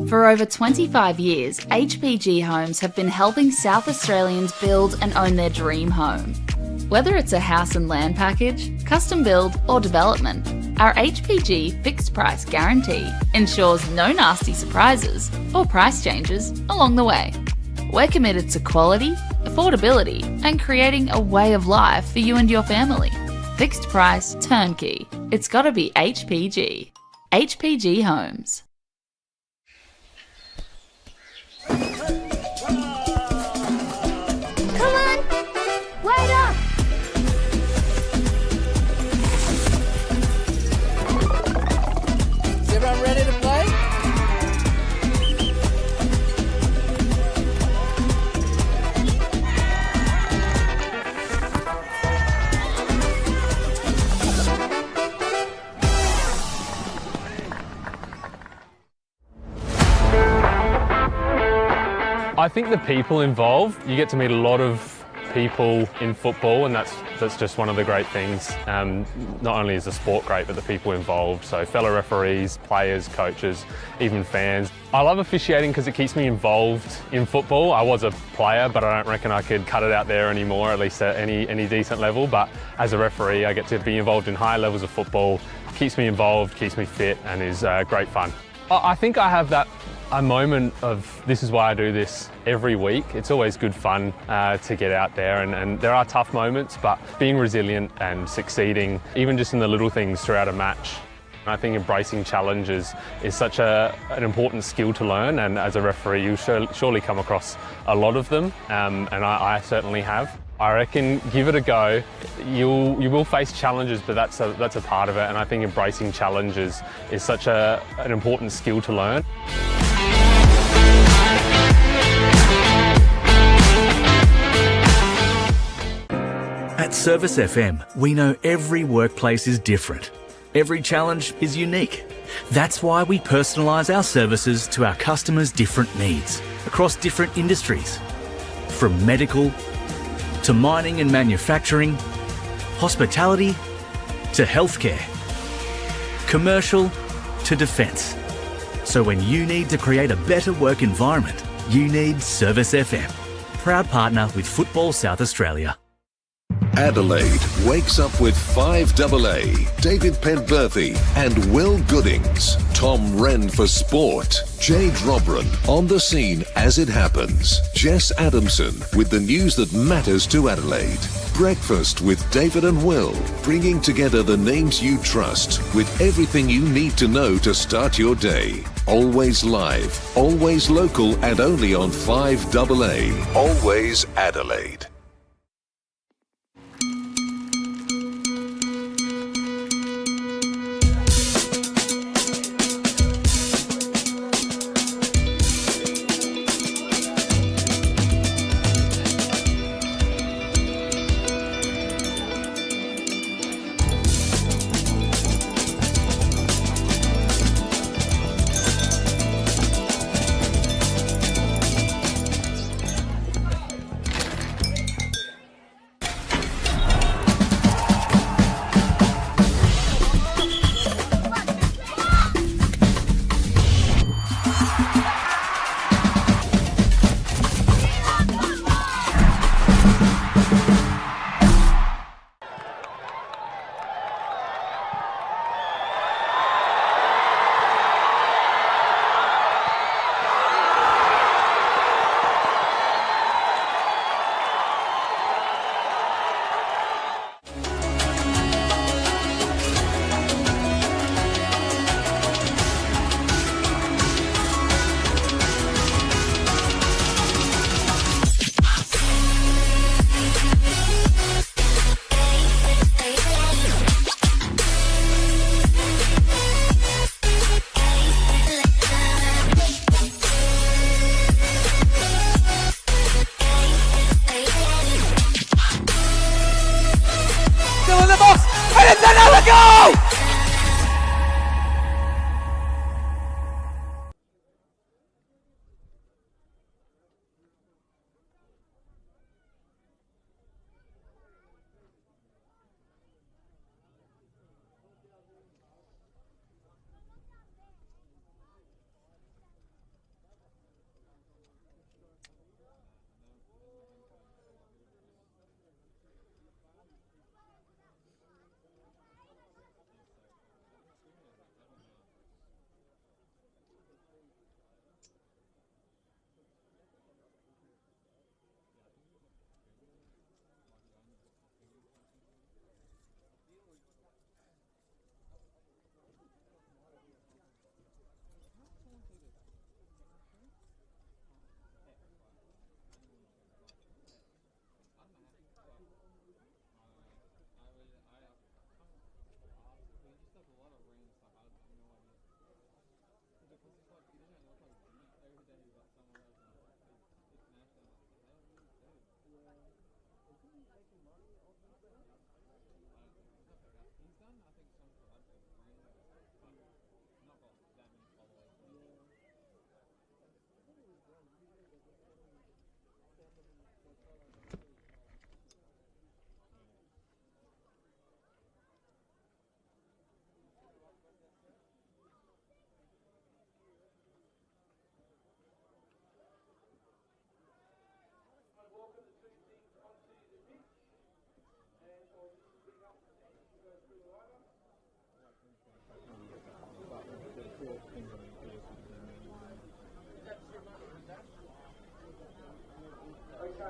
For over 25 years, HPG Homes have been helping South Australians build and own their dream home. Whether it's a house and land package, custom build or development, our HPG fixed price guarantee ensures no nasty surprises or price changes along the way. We're committed to quality, affordability and creating a way of life for you and your family. Fixed price, turnkey. It's gotta be HPG. HPG Homes. Come on! Wait up! Is everyone ready to play? I think the people involved, you get to meet a lot of people in football, and that's just one of the great things. Not only is the sport great, but the people involved, so fellow referees, players, coaches, even fans. I love officiating because it keeps me involved in football. I was a player, but I don't reckon I could cut it out there anymore, at least at any decent level. But as a referee, I get to be involved in high levels of football. Keeps me involved, keeps me fit, and is great fun. I think I have a moment of this is why I do this every week. It's always good fun to get out there, and there are tough moments, but being resilient and succeeding, even just in the little things throughout a match. I think embracing challenges is such an important skill to learn, and as a referee you'll surely come across a lot of them, and I certainly have. I reckon give it a go. You will face challenges, but that's a part of it, and I think embracing challenges is such an important skill to learn. At Service FM, we know every workplace is different. Every challenge is unique. That's why we personalise our services to our customers' different needs across different industries. From medical to mining and manufacturing, hospitality to healthcare, commercial to defence. So when you need to create a better work environment, you need Service FM. Proud partner with Football South Australia. Adelaide wakes up with 5AA, David Penberthy and Will Goodings. Tom Wren for sport. Jade Robran on the scene as it happens. Jess Adamson with the news that matters to Adelaide. Breakfast with David and Will, bringing together the names you trust with everything you need to know to start your day. Always live, always local, and only on 5AA. Always Adelaide.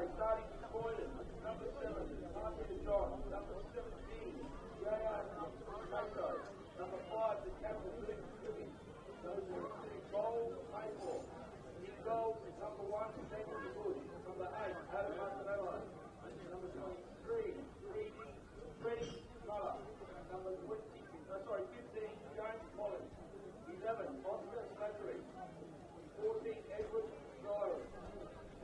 starting with Croydon, number 7, Martin John, number 17, J.R. Cato, number 5, the captain, Luke City. Those are sitting goal, pay for. In goal, number 1, Daniel Good, number 8, Adam Martinello, number 23, Freddie Muller, number 15, James Collins, 11, Oscar Slattery, 14, Edward Dyer,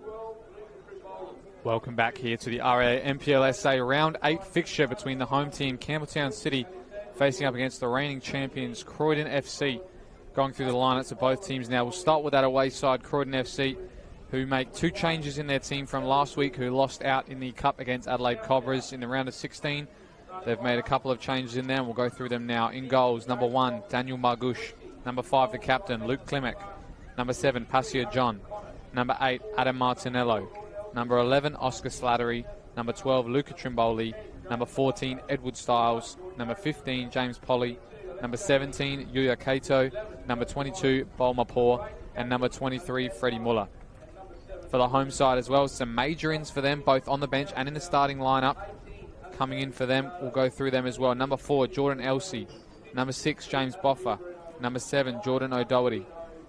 12, Lucas Bowling. Welcome back here to the NPLSA Round 8 fixture between the home team Campbelltown City facing up against the reigning champions Croydon FC. Going through the lineups of both teams now. We'll start with that away side, Croydon FC, who make 2 changes in their team from last week, who lost out in the Cup against Adelaide Cobras in the round of 16. They've made a couple of changes in there, and we'll go through them now. In goals, number 1, Daniel Margush. Number 5, the captain, Luke Klimek. Number 7, Passia John. Number 8, Adam Martinello. Number 11, Oscar Slattery. Number 12, Luca Trimboli. Number 14, Edward Stiles. Number 15, James Polly. Number 17, Yuya Kato. Number 22, Bolmapur. And number 23, Freddie Muller. For the home side as well, some major ins for them, both on the bench and in the starting lineup. Coming in for them, we'll go through them as well. Number 4, Jordan Elsey. Number 6, James Boffa. Number 7, Jordan O'Doherty.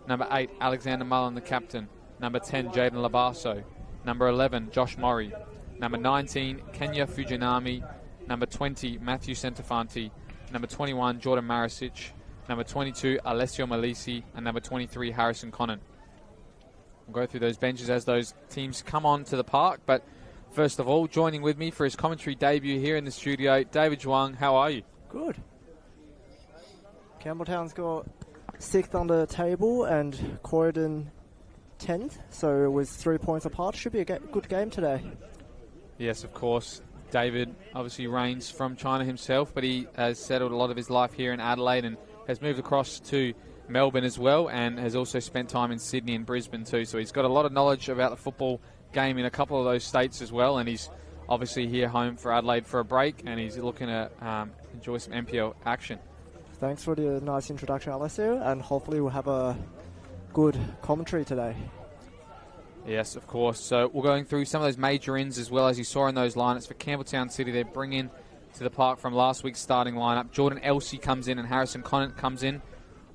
Number 8, Alexander Mullen, the captain. Number 10, Jaden Labasso. Number 11, Josh Murray. Number 19, Kenya Fujinami. Number 20, Matthew Centofanti. Number 21, Jordan Marisic. Number 22, Alessio Malisi. And number 23, Harrison Connon. We'll go through those benches as those teams come on to the park. But first of all, joining with me for his commentary debut here in the studio, David Zhuang. How are you? Good. Campbelltown's got 6th on the table and Croydon 10th, so it was 3 points apart. Should be a good game today. Yes, of course. David obviously reigns from China himself, but he has settled a lot of his life here in Adelaide and has moved across to Melbourne as well, and has also spent time in Sydney and Brisbane too. So he's got a lot of knowledge about the football game in a couple of those states as well, and he's obviously here home for Adelaide for a break, and he's looking to enjoy some NPL action. Thanks for the nice introduction, Alessio, and hopefully we'll have a good commentary today. Yes, of course. So we're going through some of those major ins as well, as you saw in those lineups. For Campbelltown City, they're bringing to the park from last week's starting lineup. Jordan Elsey comes in and Harrison Conant comes in,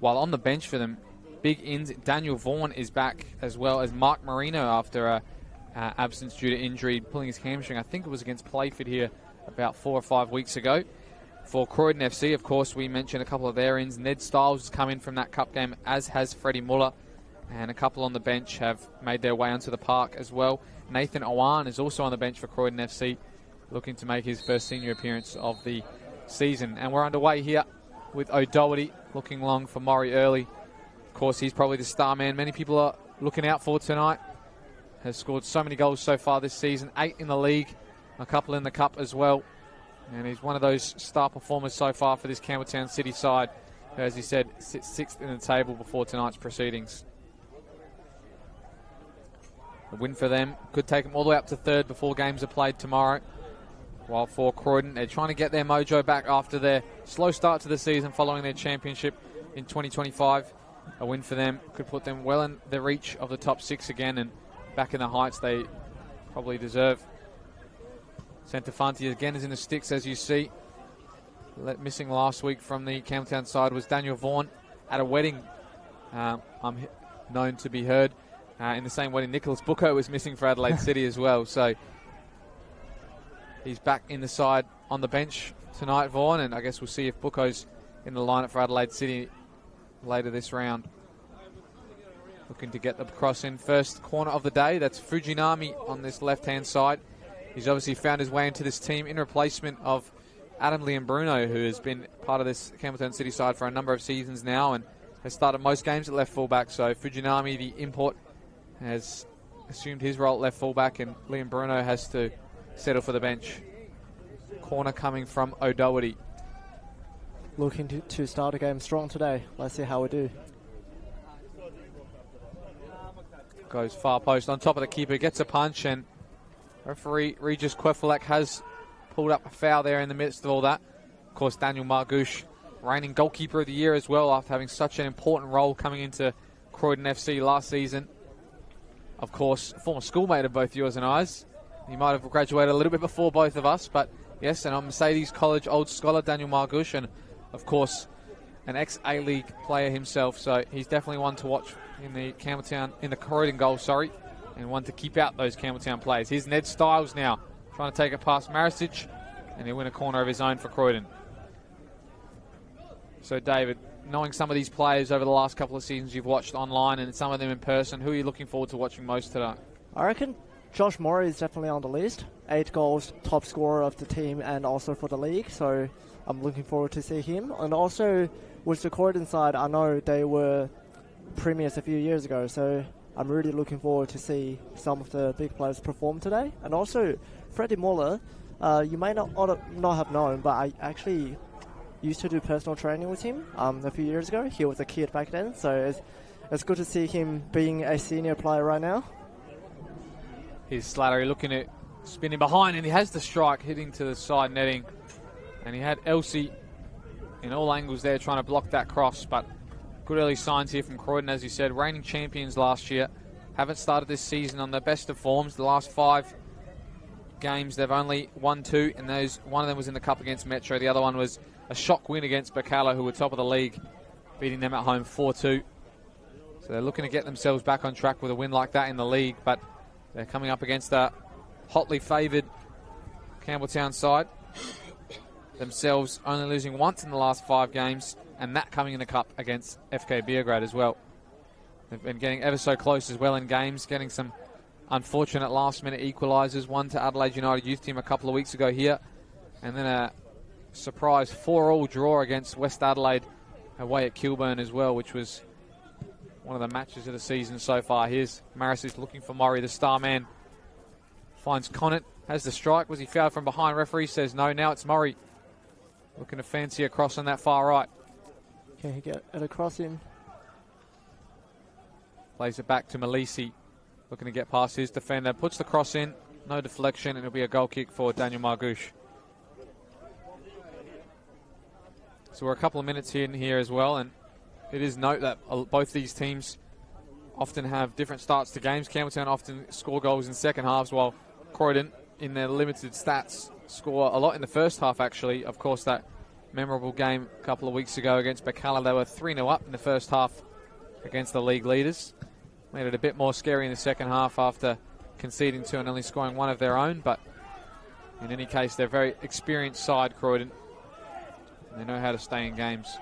while on the bench for them, big ins. Daniel Vaughan is back, as well as Mark Marino after a absence due to injury, pulling his hamstring. I think it was against Playford here about 4 or 5 weeks ago. For Croydon FC, of course, we mentioned a couple of their ins. Ned Stiles has come in from that cup game, as has Freddie Muller. And a couple on the bench have made their way onto the park as well. Nathan Owan is also on the bench for Croydon FC, looking to make his first senior appearance of the season. And we're underway here with O'Doherty, looking long for Maury Early. Of course, he's probably the star man many people are looking out for tonight. Has scored so many goals so far this season, 8 in the league, a couple in the cup as well. And he's one of those star performers so far for this Campbelltown City side, who, as he said, sits 6th in the table before tonight's proceedings. A win for them could take them all the way up to 3rd before games are played tomorrow. While for Croydon, they're trying to get their mojo back after their slow start to the season following their championship in 2025. A win for them could put them well in the reach of the top 6 again and back in the heights they probably deserve. Centofanti again is in the sticks, as you see. Missing last week from the Campbelltown side was Daniel Vaughan at a wedding. I'm known to be heard. In the same wedding, Nicholas Bucco was missing for Adelaide City as well. So he's back in the side on the bench tonight, Vaughan, and I guess we'll see if Bucco's in the lineup for Adelaide City later this round. Looking to get the cross in first corner of the day. That's Fujinami on this left-hand side. He's obviously found his way into this team in replacement of Adam Liam-Bruno, who has been part of this Campbelltown City side for a number of seasons now and has started most games at left fullback. So Fujinami, the import, has assumed his role at left fullback, and Liam-Bruno has to settle for the bench. Corner coming from O'Doherty. Looking to start a game strong today. Let's see how we do. Goes far post on top of the keeper, gets a punch, and referee Regis Quefalek has pulled up a foul there in the midst of all that. Of course, Daniel Margush, reigning goalkeeper of the year as well, after having such an important role coming into Croydon FC last season. Of course, former schoolmate of both yours and I's. He might have graduated a little bit before both of us, but yes, and a Mercedes College old scholar, Daniel Margush, and of course, an ex-A-League player himself. So he's definitely one to watch in the Croydon goal, and one to keep out those Campbelltown players. Here's Ned Stiles now, trying to take it past Marisic, and he'll win a corner of his own for Croydon. So David, knowing some of these players over the last couple of seasons you've watched online and some of them in person, who are you looking forward to watching most today? I reckon Josh Murray is definitely on the list. 8 goals, top scorer of the team and also for the league. So I'm looking forward to see him. And also with the Croydon side, I know they were premiers a few years ago. So I'm really looking forward to see some of the big players perform today. And also Freddie Muller, you may not have known, but I actually used to do personal training with him a few years ago. He was a kid back then. So it's good to see him being a senior player right now. Here's Slattery looking at spinning behind, and he has the strike hitting to the side netting. And he had Elsie in all angles there trying to block that cross, but good early signs here from Croydon, as you said. Reigning champions last year. Haven't started this season on the best of forms. The last 5 games, they've only won 2, and one of them was in the Cup against Metro. The other one was a shock win against Bacala, who were top of the league, beating them at home 4-2. So they're looking to get themselves back on track with a win like that in the league, but they're coming up against a hotly favoured Campbelltown side. Themselves only losing once in the last 5 games, and that coming in the Cup against FK Beograd as well. They've been getting ever so close as well in games, getting some unfortunate last-minute equalisers. One to Adelaide United youth team a couple of weeks ago here, and then a surprise 4-4 draw against West Adelaide away at Kilburn as well, which was one of the matches of the season so far. Here's Marisic looking for Murray, the star man. Finds Conant, has the strike. Was he fouled from behind? Referee says no. Now it's Murray looking to fancy a cross on that far right. Can he get it across in? Plays it back to Malisi, looking to get past his defender. Puts the cross in, no deflection, and it'll be a goal kick for Daniel Margush. So we're a couple of minutes in here as well, and it is note that both these teams often have different starts to games. Campbelltown often score goals in second halves, while Croydon, in their limited stats, score a lot in the first half, actually. Of course, that memorable game a couple of weeks ago against Bacala, they were 3-0 up in the first half against the league leaders. Made it a bit more scary in the second half after conceding 2 and only scoring 1 of their own, but in any case, they're a very experienced side, Croydon. They know how to stay in games.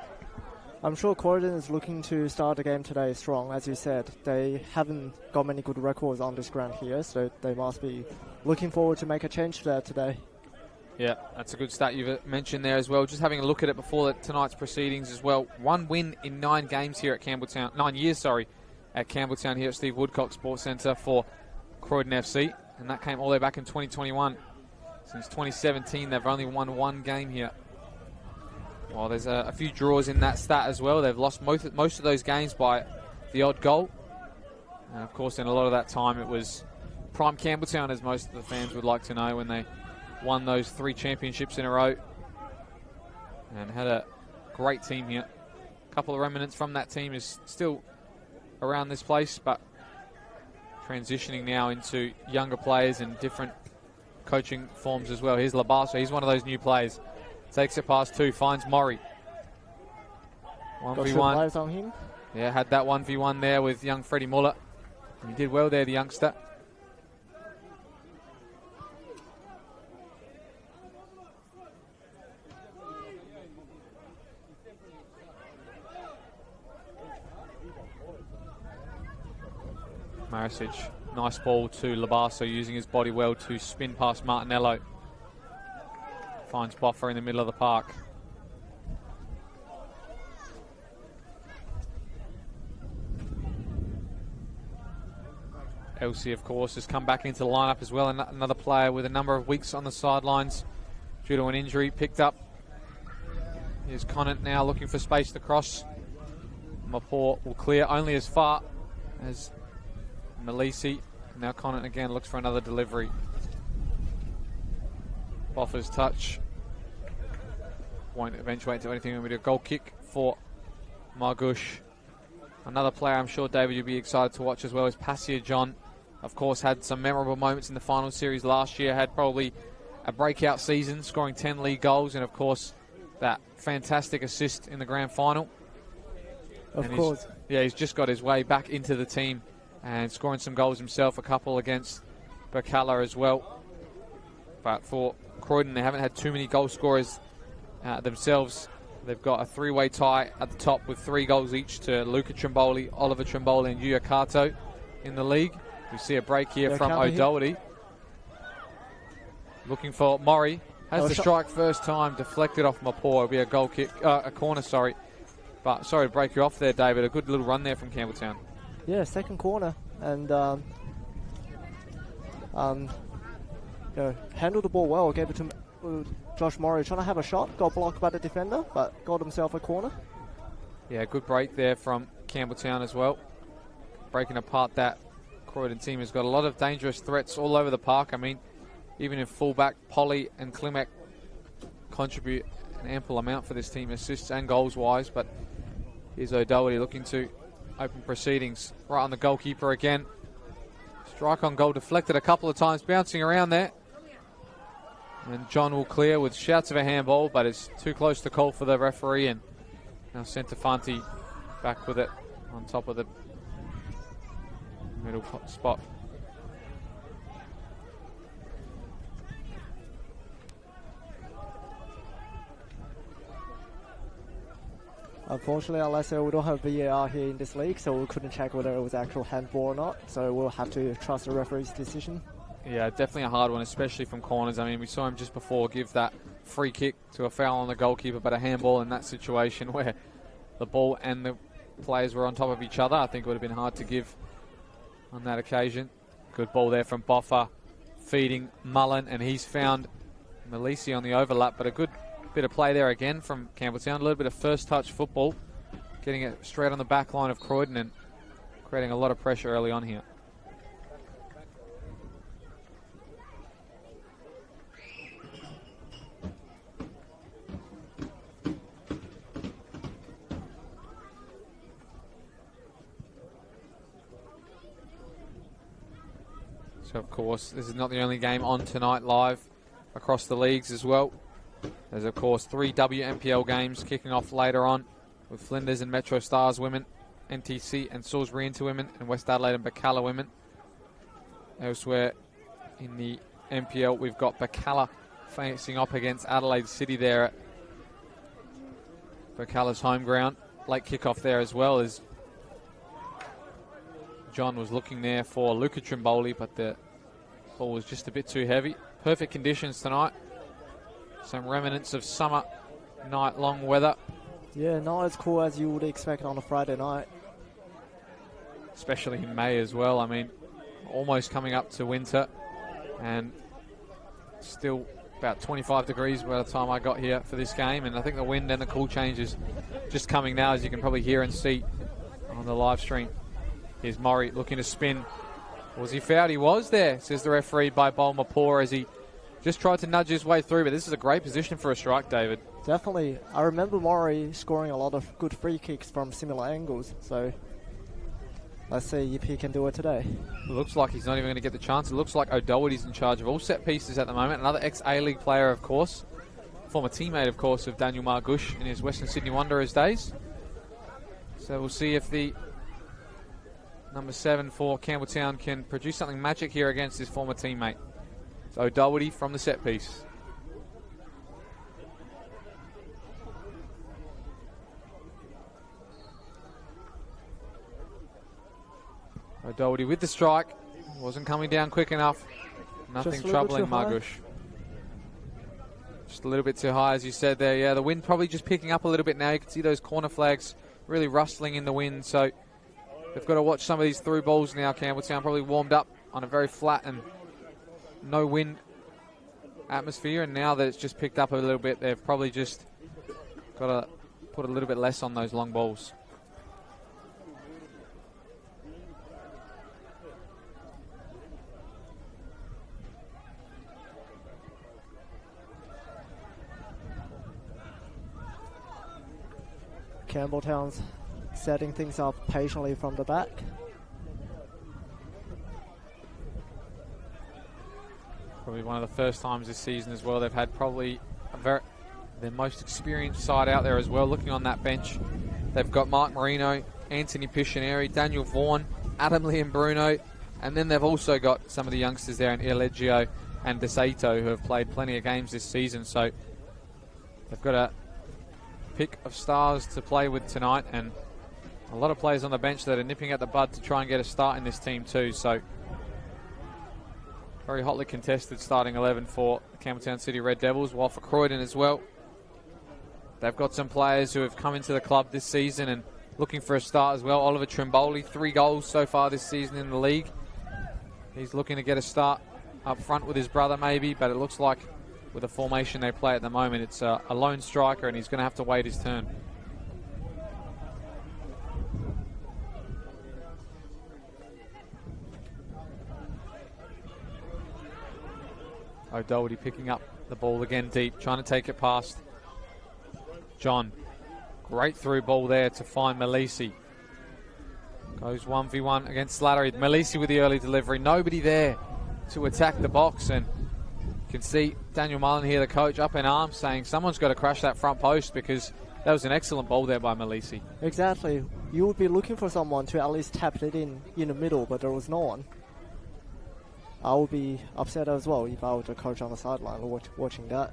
I'm sure Croydon is looking to start the game today strong. As you said, they haven't got many good records on this ground here, so they must be looking forward to make a change to that today. Yeah, that's a good stat you've mentioned there as well. Just having a look at it before tonight's proceedings as well. 1 win in 9 games here at Campbelltown. 9 years, at Campbelltown here at Steve Woodcock Sports Centre for Croydon FC. And that came all the way back in 2021. Since 2017, they've only won 1 game here. Well, there's a few draws in that stat as well. They've lost most of those games by the odd goal. And of course, in a lot of that time, it was prime Campbelltown, as most of the fans would like to know, when they won those 3 championships in a row. And had a great team here. A couple of remnants from that team is still around this place, but transitioning now into younger players and different coaching forms as well. Here's Labasa. He's one of those new players. Takes it past 2, finds Murray. 1v1. On him. Yeah, had that 1v1 there with young Freddie Muller. He did well there, the youngster. Marisic, nice ball to Labasso, using his body well to spin past Martinello. Finds Boffer in the middle of the park. Elsie, of course, has come back into the lineup as well. Another player with a number of weeks on the sidelines due to an injury, picked up. Here's Conant now looking for space to cross. Mapor will clear only as far as Malisi. Now Conant again looks for another delivery. Boffer's touch won't eventuate to anything. We do a goal kick for Margush. Another player I'm sure, David, you'll be excited to watch as well is Passia John, of course, had some memorable moments in the final series last year, had probably a breakout season, scoring 10 league goals, and, of course, that fantastic assist in the grand final. Of course. He's just got his way back into the team and scoring some goals himself, a couple against Bacala as well. But for Croydon, they haven't had too many goal scorers themselves. They've got a 3-way tie at the top with 3 goals each to Luca Trimboli, Oliver Trimboli and Yuya Kato in the league. We see a break here from O'Doherty. Looking for Murray. Has the strike first time, deflected off Mapore. It'll be a goal kick, a corner, sorry. But sorry to break you off there, David. A good little run there from Campbelltown. Yeah, second corner. And handled the ball well. Gave it to Josh Murray, trying to have a shot. Got blocked by the defender, but got himself a corner. Yeah, good break there from Campbelltown as well. Breaking apart that Croydon team has got a lot of dangerous threats all over the park. I mean, even in fullback, Polly and Klimek contribute an ample amount for this team, assists and goals-wise. But here's O'Doherty looking to open proceedings. Right on the goalkeeper again. Strike on goal deflected a couple of times, bouncing around there. And John will clear with shouts of a handball, but it's too close to call for the referee. And now Centofanti back with it on top of the middle spot. Unfortunately, Alessio, we don't have VAR here in this league, so we couldn't check whether it was actual handball or not. So we'll have to trust the referee's decision. Yeah, definitely a hard one, especially from corners. I mean, we saw him just before give that free kick to a foul on the goalkeeper, but a handball in that situation where the ball and the players were on top of each other. I think it would have been hard to give on that occasion. Good ball there from Boffa, feeding Mullen, and he's found Malisi on the overlap, but a good bit of play there again from Campbelltown. A little bit of first touch football, getting it straight on the back line of Croydon and creating a lot of pressure early on here. So, of course, this is not the only game on tonight live across the leagues as well. There's, of course, 3 WNPL games kicking off later on with Flinders and Metro Stars women, NTC and Salisbury Inter women, and West Adelaide and Bacala women. Elsewhere in the NPL, we've got Bacala facing up against Adelaide City there at Bacala's home ground. Late kickoff there as well, as John was looking there for Luca Trimboli, but the ball was just a bit too heavy. Perfect conditions tonight. Some remnants of summer night long weather. Yeah, not as cool as you would expect on a Friday night. Especially in May as well. I mean, almost coming up to winter and still about 25 degrees by the time I got here for this game. And I think the wind and the cool change is just coming now, as you can probably hear and see on the live stream. Here's Murray looking to spin. Was he fouled? He was there, says the referee, by Bolmapore, as he just tried to nudge his way through. But this is a great position for a strike, David. Definitely. I remember Murray scoring a lot of good free kicks from similar angles. So let's see if he can do it today. It looks like he's not even going to get the chance. It looks like O'Doherty's in charge of all set pieces at the moment. Another ex-A-League player, of course. Former teammate, of course, of Daniel Margush in his Western Sydney Wanderers days. So we'll see if the number 7 for Campbelltown can produce something magic here against his former teammate. So O'Doherty from the set piece. O'Doherty with the strike. Wasn't coming down quick enough. Nothing troubling Margush. Just a little bit too high, as you said there. Yeah, the wind probably just picking up a little bit now. You can see those corner flags really rustling in the wind. So they've got to watch some of these through balls now. Campbelltown probably warmed up on a very flat and no wind atmosphere, and now that it's just picked up a little bit, they've probably just got to put a little bit less on those long balls. Campbelltown's setting things up patiently from the back. Probably one of the first times this season as well. They've had probably their most experienced side out there as well. Looking on that bench, they've got Mark Marino, Anthony Piscineri, Daniel Vaughan, Adam Liam-Bruno, and then they've also got some of the youngsters there in Elegio and DeSato who have played plenty of games this season. So they've got a pick of stars to play with tonight, and a lot of players on the bench that are nipping at the bud to try and get a start in this team too. So very hotly contested starting 11 for the Campbelltown City Red Devils, while for Croydon as well, they've got some players who have come into the club this season and looking for a start as well. Oliver Trimboli, 3 goals so far this season in the league. He's looking to get a start up front with his brother maybe, but it looks like with the formation they play at the moment, it's a lone striker and he's going to have to wait his turn. O'Doherty picking up the ball again deep, trying to take it past John. Great through ball there to find Malisi. Goes 1v1 against Slattery. Malisi with the early delivery. Nobody there to attack the box, and you can see Daniel Mullen here, the coach, up in arms saying someone's got to crash that front post, because that was an excellent ball there by Malisi. Exactly. You would be looking for someone to at least tap it in the middle, but there was no one. I would be upset as well if I was the coach on the sideline watching that.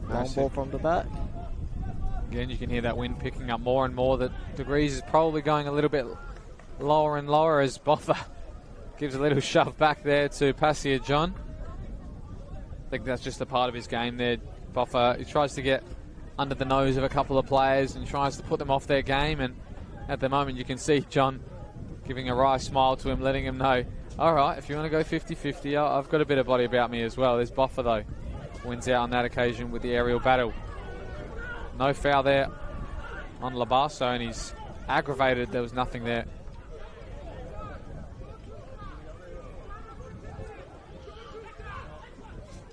Long ball from the back. Again, you can hear that wind picking up more and more. The degrees is probably going a little bit lower and lower as Boffa gives a little shove back there to Passia John. I think that's just a part of his game there. Boffa, he tries to get under the nose of a couple of players and tries to put them off their game, and at the moment you can see John giving a wry smile to him, letting him know, all right, if you want to go 50-50, I've got a bit of body about me as well. There's Boffa though, wins out on that occasion with the aerial battle. No foul there on Labasso, and he's aggravated. There was nothing there.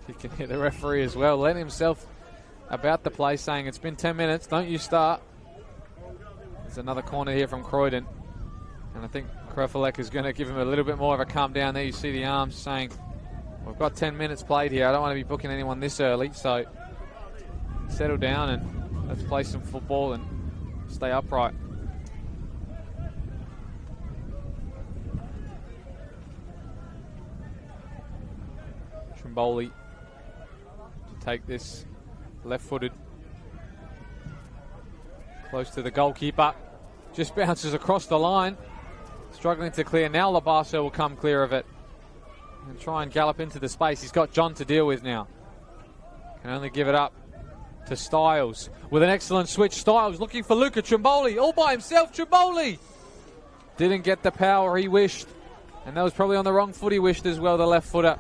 You can hear the referee as well, letting himself about the play, saying it's been 10 minutes, don't you start. There's another corner here from Croydon, and I think Krofalek is going to give him a little bit more of a calm down there. You see the arms saying, we've got 10 minutes played here, I don't want to be booking anyone this early, so settle down and let's play some football and stay upright. Trimboli to take this left-footed close to the goalkeeper. Just bounces across the line. Struggling to clear. Now Labasso will come clear of it and try and gallop into the space. He's got John to deal with now. Can only give it up to Styles with an excellent switch. Styles looking for Luca Trimboli all by himself. Trimboli didn't get the power he wished, and that was probably on the wrong foot he wished as well, the left footer.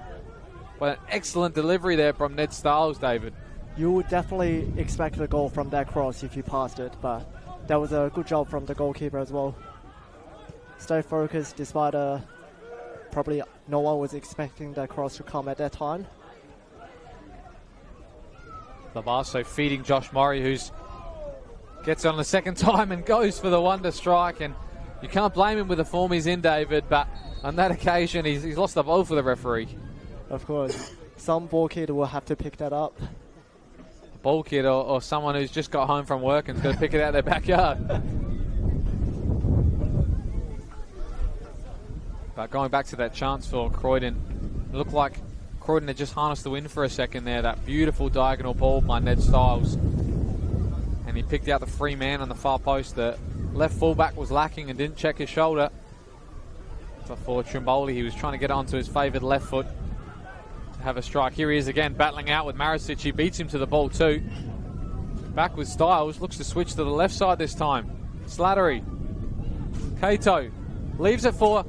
But an excellent delivery there from Ned Styles, David. You would definitely expect a goal from that cross if you passed it, but that was a good job from the goalkeeper as well. Stay focused despite probably no one was expecting that cross to come at that time. Labasso feeding Josh Murray, who's gets on the second time and goes for the wonder strike, and you can't blame him with the form he's in, David, but on that occasion he's lost the ball for the referee. Of course, some ball kid will have to pick that up. A ball kid or someone who's just got home from work and's going to pick it out of their backyard. But going back to that chance for Croydon, it looked like Croydon had just harnessed the wind for a second there. That beautiful diagonal ball by Ned Styles. And he picked out the free man on the far post. The left fullback was lacking and didn't check his shoulder. But for Trimboli, he was trying to get onto his favoured left foot to have a strike. Here he is again, battling out with Maricic. He beats him to the ball too. Back with Styles, looks to switch to the left side this time. Slattery. Cato leaves it for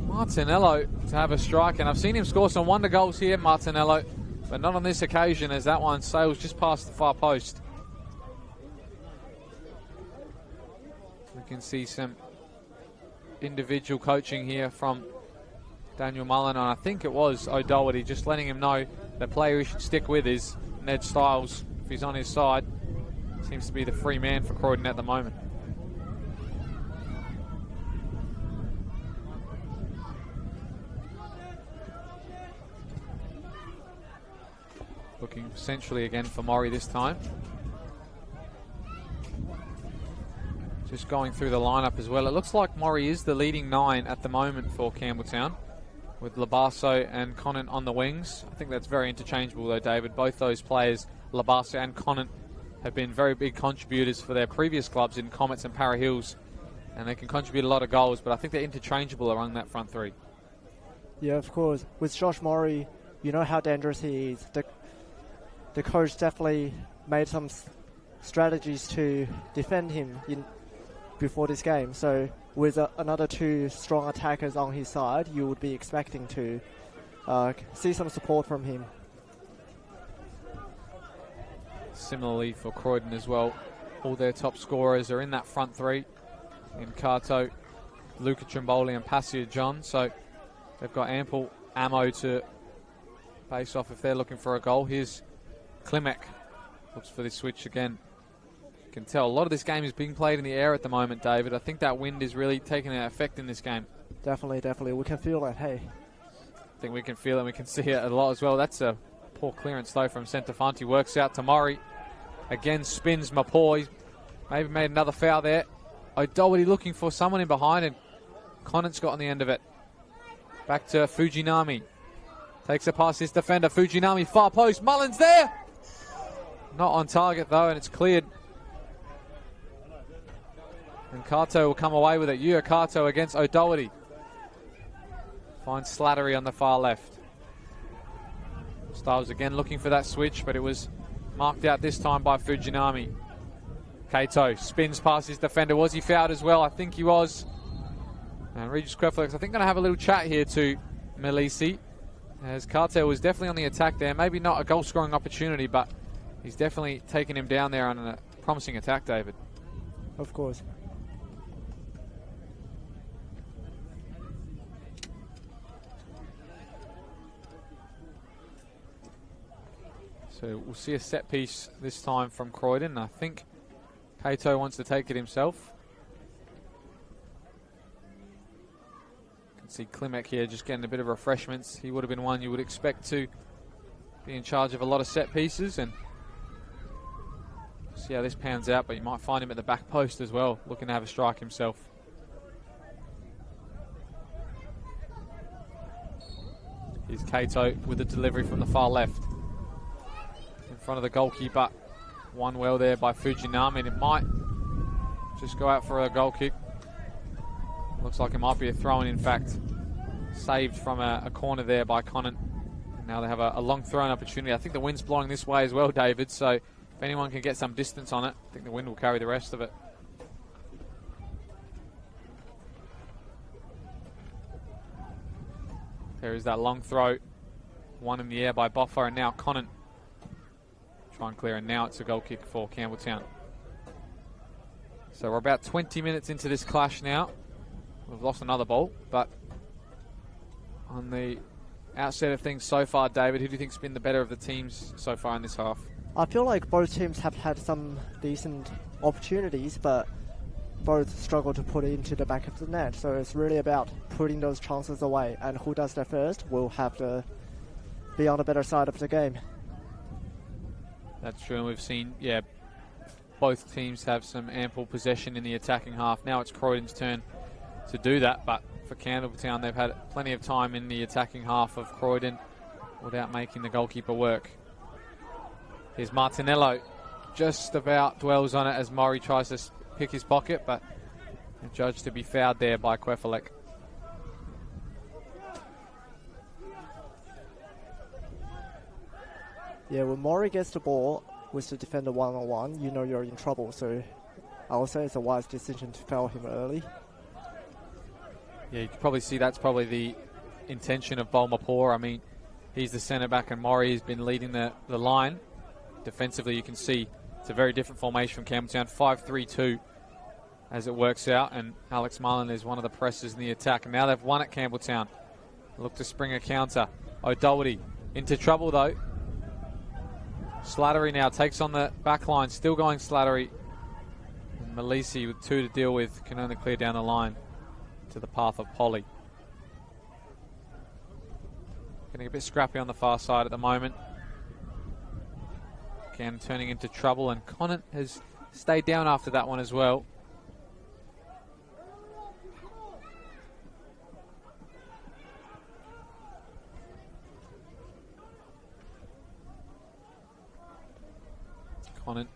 Martinello to have a strike, and I've seen him score some wonder goals here, Martinello, but not on this occasion, as that one sails just past the far post. We can see some individual coaching here from Daniel Mullen, and I think it was O'Doherty just letting him know the player he should stick with is Ned Stiles. If he's on his side, seems to be the free man for Croydon at the moment. Looking centrally again for Maury this time. Just going through the lineup as well. It looks like Maury is the leading 9 at the moment for Campbelltown, with Labasso and Conant on the wings. I think that's very interchangeable though, David. Both those players, Labasso and Conant, have been very big contributors for their previous clubs in Comets and Para Hills, and they can contribute a lot of goals, but I think they're interchangeable around that front 3. Yeah, of course. With Josh Maury, you know how dangerous he is. The coach definitely made some strategies to defend him before this game. So with another 2 strong attackers on his side, you would be expecting to see some support from him. Similarly for Croydon as well, all their top scorers are in that front 3 in Kato, Luca Trimboli and Passia John, so they've got ample ammo to face off if they're looking for a goal. Here's Klimek, looks for this switch again. You can tell a lot of this game is being played in the air at the moment, David. I think that wind is really taking an effect in this game. Definitely. We can feel it, hey. I think we can feel it, we can see it a lot as well. That's a poor clearance though from Centofanti. Works out to Murray. Again spins Mapor. He's maybe made another foul there. O'Doherty looking for someone in behind, and Conant's got on the end of it. Back to Fujinami. Takes it past his defender. Fujinami, far post. Mullins there! Not on target though, and it's cleared. And Kato will come away with it. Yuya Kato against O'Doherty. Finds Slattery on the far left. Styles again looking for that switch, but it was marked out this time by Fujinami. Kato spins past his defender. Was he fouled as well? I think he was. And Regis Queflex, I think, going to have a little chat here to Melisi, as Kato was definitely on the attack there. Maybe not a goal-scoring opportunity, but he's definitely taken him down there on a promising attack, David. Of course. So we'll see a set piece this time from Croydon. I think Kato wants to take it himself. You can see Klimek here just getting a bit of refreshments. He would have been one you would expect to be in charge of a lot of set pieces, and see how this pans out, but you might find him at the back post as well, looking to have a strike himself. Here's Kato with the delivery from the far left. In front of the goalkeeper. One well there by Fujinami, and it might just go out for a goal kick. Looks like it might be a throw-in, in fact. Saved from a corner there by Conant. And now they have a long throw-in opportunity. I think the wind's blowing this way as well, David, so if anyone can get some distance on it, I think the wind will carry the rest of it. There is that long throw. One in the air by Boffa, and now Conant. Try and clear, and now it's a goal kick for Campbelltown. So we're about 20 minutes into this clash now. We've lost another ball, but on the outset of things so far, David, who do you think's been the better of the teams so far in this half? I feel like both teams have had some decent opportunities, but both struggle to put it into the back of the net. So it's really about putting those chances away, and who does that first will have to be on the better side of the game. That's true, and we've seen, both teams have some ample possession in the attacking half. Now it's Croydon's turn to do that, but for Campbelltown, they've had plenty of time in the attacking half of Croydon without making the goalkeeper work. Here's Martinello, just about dwells on it as Murray tries to pick his pocket, but judged to be fouled there by Quefalek. Yeah, when Maury gets the ball with the defender one-on-one, you know you're in trouble. So I would say it's a wise decision to foul him early. Yeah, you can probably see that's probably the intention of Bolmapur. I mean, he's the centre-back, and Maury has been leading the line. Defensively, you can see it's a very different formation from Campbelltown. 5-3-2 as it works out, and Alex Mullen is one of the pressers in the attack. And now they've won at Campbelltown. Look to spring a counter. O'Doherty into trouble though. Slattery now takes on the back line, still going Slattery. And Malisi with 2 to deal with, can only clear down the line to the path of Polly. Getting a bit scrappy on the far side at the moment. Again, turning into trouble, and Conant has stayed down after that one as well. Conant.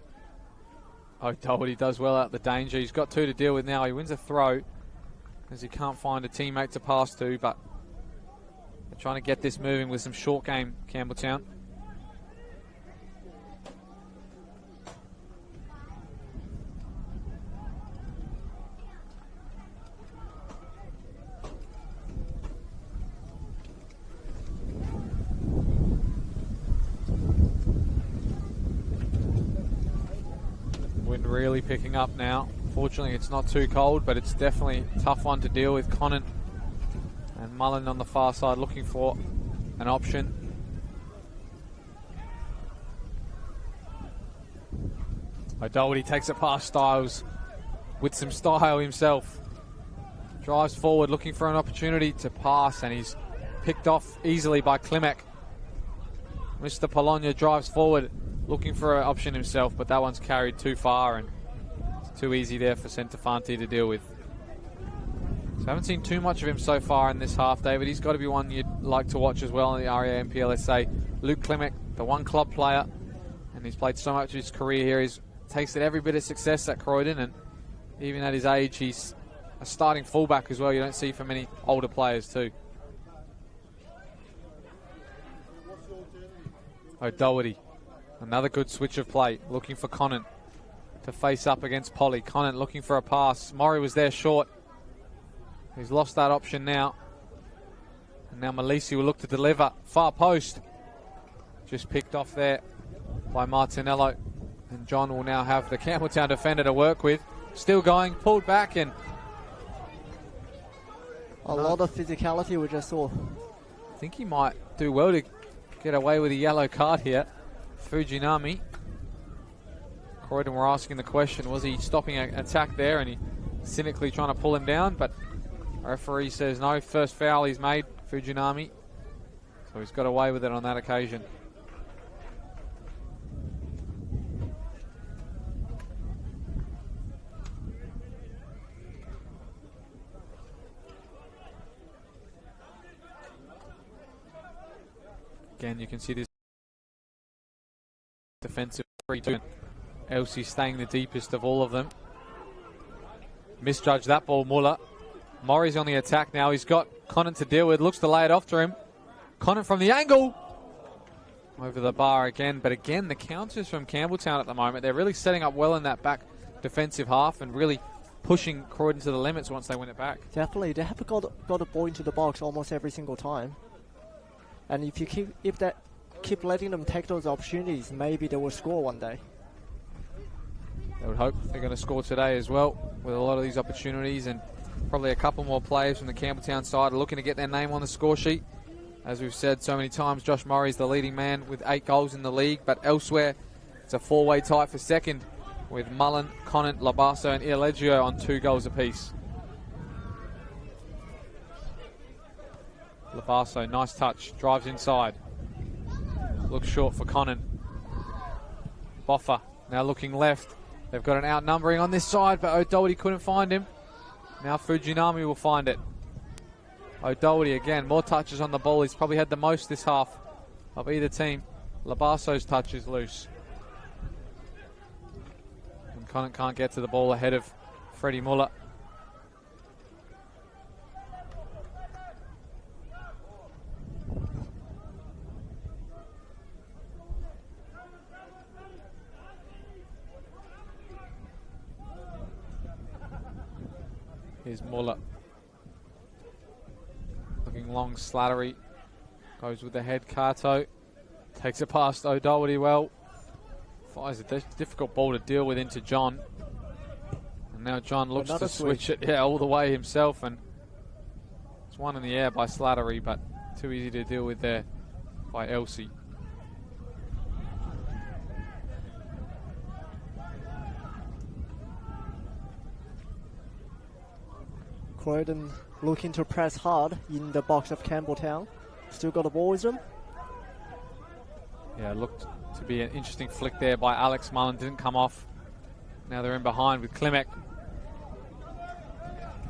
O'Doherty does well out the danger. He's got 2 to deal with now. He wins a throw as he can't find a teammate to pass to, but they're trying to get this moving with some short game, Campbelltown. Wind really picking up now. Fortunately, it's not too cold, but it's definitely a tough one to deal with. Conant and Mullen on the far side looking for an option. O'Doherty takes it past Styles with some style himself. Drives forward looking for an opportunity to pass, and he's picked off easily by Klimek. Mr. Bologna drives forward looking for an option himself, but that one's carried too far and it's too easy there for Centofanti to deal with. So I haven't seen too much of him so far in this half, David. He's got to be one you'd like to watch as well in the RD8 NPLSA. Luke Klimek, the one club player, and he's played so much of his career here. He's tasted every bit of success at Croydon, and even at his age, he's a starting fullback as well. You don't see for many older players too. O'Doherty, another good switch of play, looking for Conant to face up against Polly. Conant looking for a pass. Murray was there short. He's lost that option now. And now Malisi will look to deliver. Far post. Just picked off there by Martinello. And John will now have the Campbelltown defender to work with. Still going, pulled back, and a lot of physicality we just saw. I think he might do well to get away with a yellow card here. Fujinami. Croydon were asking the question, was he stopping an attack there, and he cynically trying to pull him down, but referee says no. First foul he's made, Fujinami. So he's got away with it on that occasion. Again, you can see this defensive 3-2. Elsie staying the deepest of all of them. Misjudged that ball, Muller. Murray's on the attack now. He's got Conant to deal with. Looks to lay it off to him. Conant from the angle. Over the bar again. But again, the counters from Campbelltown at the moment. They're really setting up well in that back defensive half and really pushing Croydon to the limits once they win it back. Definitely. They have got a ball into the box almost every single time. And if you keep letting them take those opportunities, maybe they will score one day. They would hope they're going to score today as well with a lot of these opportunities, and probably a couple more players from the Campbelltown side are looking to get their name on the score sheet. As we've said so many times, Josh Murray is the leading man with 8 goals in the league, but elsewhere it's a 4-way tie for second with Mullen, Conant, Labasso and Ialeggio on 2 goals apiece. Labasso, nice touch, drives inside. Looks short for Conant. Boffa now looking left. They've got an outnumbering on this side, but O'Doherty couldn't find him. Now Fujinami will find it. O'Doherty again, more touches on the ball. He's probably had the most this half of either team. Labasso's touch is loose. And Conant can't get to the ball ahead of Freddie Muller. Here's Muller. Looking long, Slattery. Goes with the head, Kato. Takes it past O'Doherty well. Fires a difficult ball to deal with into John. And now John looks Another to switch it all the way himself, and it's one in the air by Slattery, but too easy to deal with there by Elsie. Croydon looking to press hard in the box of Campbelltown. Still got the ball with them. Yeah, it looked to be an interesting flick there by Alex Mullen. Didn't come off. Now they're in behind with Klimek.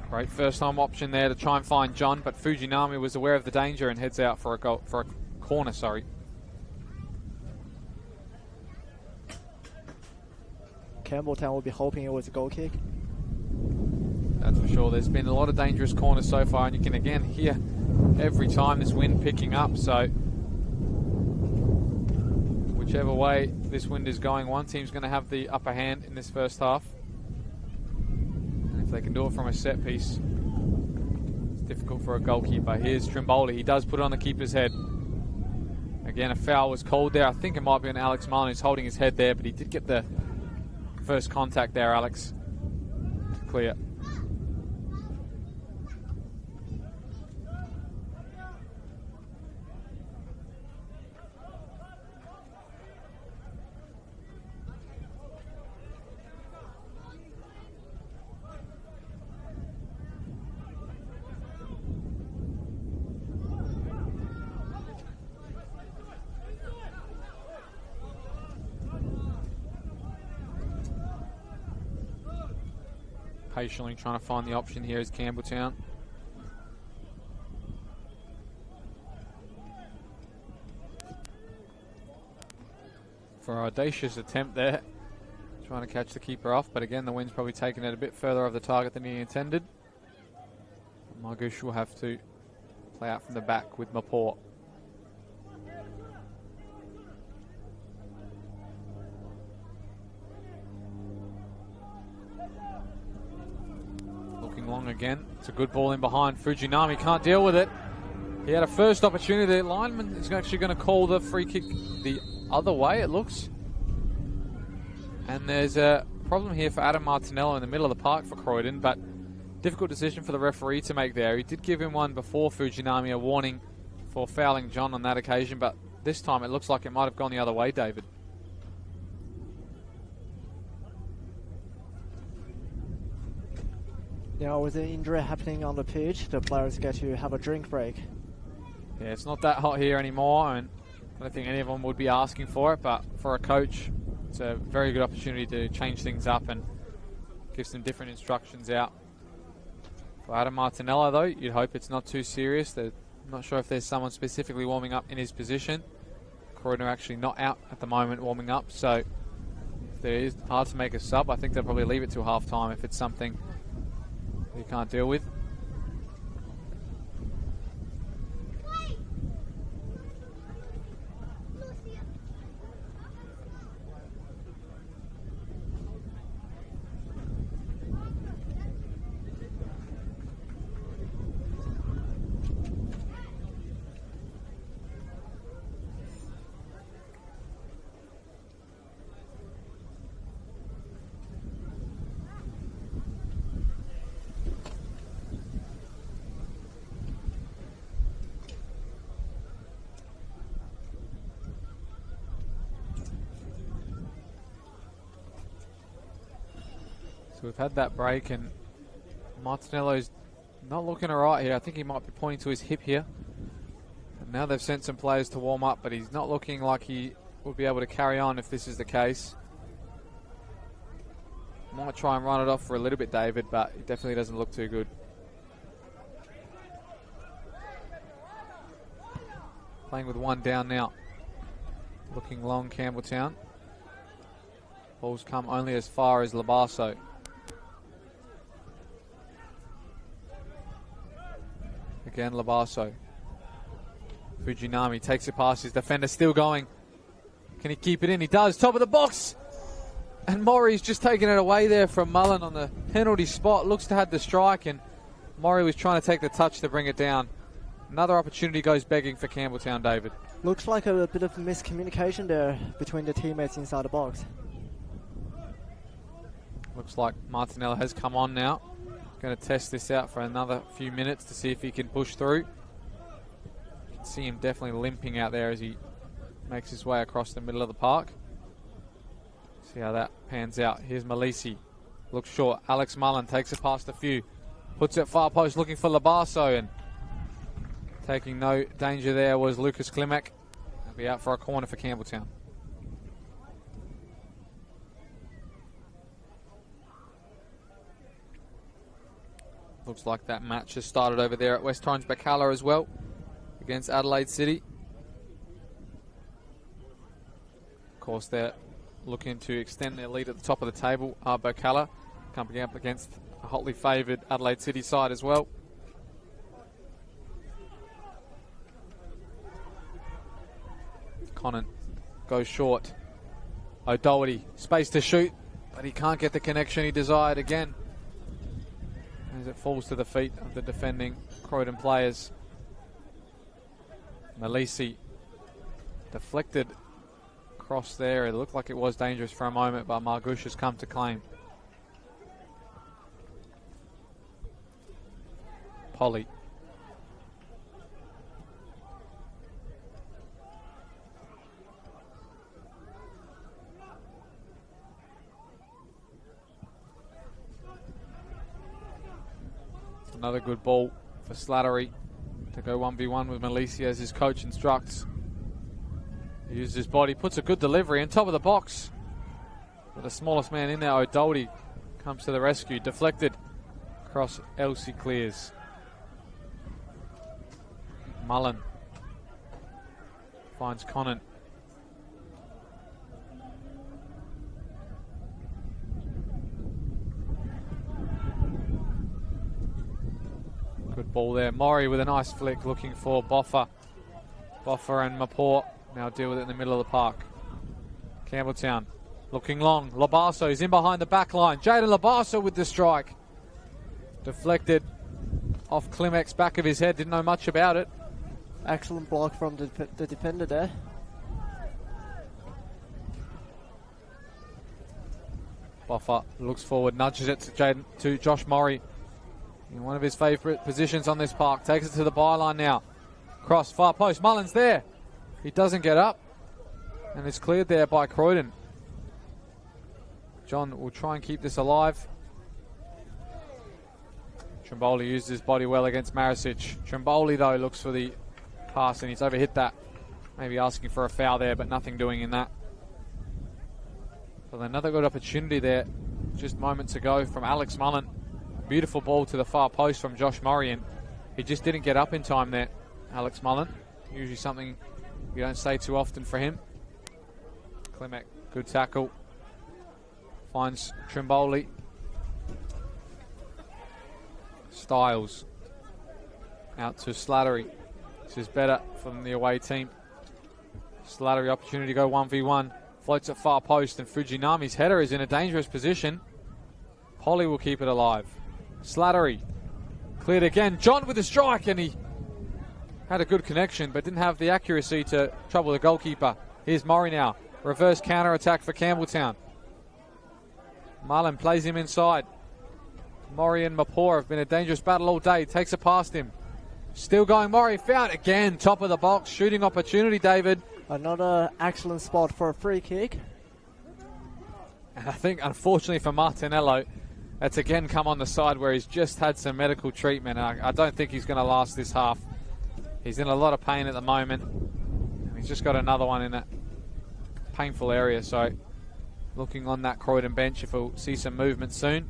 Great first time option there to try and find John, but Fujinami was aware of the danger and heads out for a goal, for a corner, sorry. Campbelltown will be hoping it was a goal kick. That's for sure. There's been a lot of dangerous corners so far, and you can again hear every time this wind picking up, so whichever way this wind is going, one team's going to have the upper hand in this first half. And if they can do it from a set piece, it's difficult for a goalkeeper. Here's Trimboli. He does put it on the keeper's head. Again, a foul was called there. I think it might be an Alex Mullen who's holding his head there, but he did get the first contact there, Alex. Clear. Patiently trying to find the option here is Campbelltown. For an audacious attempt there, trying to catch the keeper off, but again the wind's probably taken it a bit further over the target than he intended. Margush will have to play out from the back with Maport. Long again. It's a good ball in behind. Fujinami can't deal with it. He had a first opportunity. The lineman is actually going to call the free kick the other way, it looks. And there's a problem here for Adam Martinello in the middle of the park for Croydon, but difficult decision for the referee to make there. He did give him one before Fujinami, a warning for fouling John on that occasion, but this time it looks like it might have gone the other way, David. Now, with the injury happening on the pitch, the players get to have a drink break. Yeah, it's not that hot here anymore, and I don't think any of them would be asking for it, but for a coach, it's a very good opportunity to change things up and give some different instructions out. For Adam Martinello, though, you'd hope it's not too serious. I'm not sure if there's someone specifically warming up in his position. Croydon are actually not out at the moment warming up, so if there is hard to make a sub, I think they'll probably leave it till half-time if it's something you can't deal with. So we've had that break, and Martinello's not looking all right here. I think he might be pointing to his hip here. And now they've sent some players to warm up, but he's not looking like he will be able to carry on if this is the case. Might try and run it off for a little bit, David, but it definitely doesn't look too good. Playing with one down now. Looking long, Campbelltown. Ball's come only as far as Labasso. Again, Labasso. Fujinami takes it past his defender, still going. Can he keep it in? He does. Top of the box. And Maury's just taken it away there from Mullen on the penalty spot. Looks to have the strike, and Maury was trying to take the touch to bring it down. Another opportunity goes begging for Campbelltown, David. Looks like a bit of miscommunication there between the teammates inside the box. Looks like Martinello has come on now. Going to test this out for another few minutes to see if he can push through. You can see him definitely limping out there as he makes his way across the middle of the park. See how that pans out. Here's Malisi. Looks short. Alex Mullen takes it past a few. Puts it far post looking for Labasso, and taking no danger there was Lucas Klimek. He'll be out for a corner for Campbelltown. Looks like that match has started over there at West Torrens Bacala as well against Adelaide City. Of course, they're looking to extend their lead at the top of the table. Bacala coming up against a hotly favoured Adelaide City side as well. Conant goes short. O'Doherty, space to shoot, but he can't get the connection he desired again, as it falls to the feet of the defending Croydon players. Malisi deflected across there. It looked like it was dangerous for a moment, but Margush has come to claim. Polly. Another good ball for Slattery to go 1v1 with Malisi as his coach instructs. He uses his body, puts a good delivery on top of the box. But the smallest man in there, O'Doherty, comes to the rescue. Deflected across Elsie clears. Mullen finds Conant. Good ball there. Maury with a nice flick looking for Boffa. Boffa and Mapor now deal with it in the middle of the park. Campbelltown looking long. Labasso is in behind the back line. Jaden Labasso with the strike. Deflected off Klimek's back of his head. Didn't know much about it. Excellent block from the defender there. Boffa looks forward, nudges it to Josh Murray in one of his favourite positions on this park. Takes it to the byline now. Cross, far post. Mullen's there. He doesn't get up. And it's cleared there by Croydon. John will try and keep this alive. Trimboli used his body well against Marisic. Trimboli, though, looks for the pass, and he's overhit that. Maybe asking for a foul there, but nothing doing in that. But another good opportunity there just moments ago from Alex Mullen. Beautiful ball to the far post from Josh Murray, and he just didn't get up in time there, Alex Mullen. Usually something you don't say too often for him. Klimek, good tackle. Finds Trimboli. Styles out to Slattery. This is better from the away team. Slattery opportunity to go 1v1. Floats at far post, and Fujinami's header is in a dangerous position. Polly will keep it alive. Slattery cleared again. John with the strike, and he had a good connection but didn't have the accuracy to trouble the goalkeeper. Here's Murray now. Reverse counter attack for Campbelltown. Marlin plays him inside. Murray and Mapor have been a dangerous battle all day. Takes it past him. Still going. Murray found again. Top of the box. Shooting opportunity, David. Another excellent spot for a free kick. And I think, unfortunately for Martinello, that's again come on the side where he's just had some medical treatment. I don't think he's going to last this half. He's in a lot of pain at the moment. And he's just got another one in that painful area. So looking on that Croydon bench if we'll see some movement soon.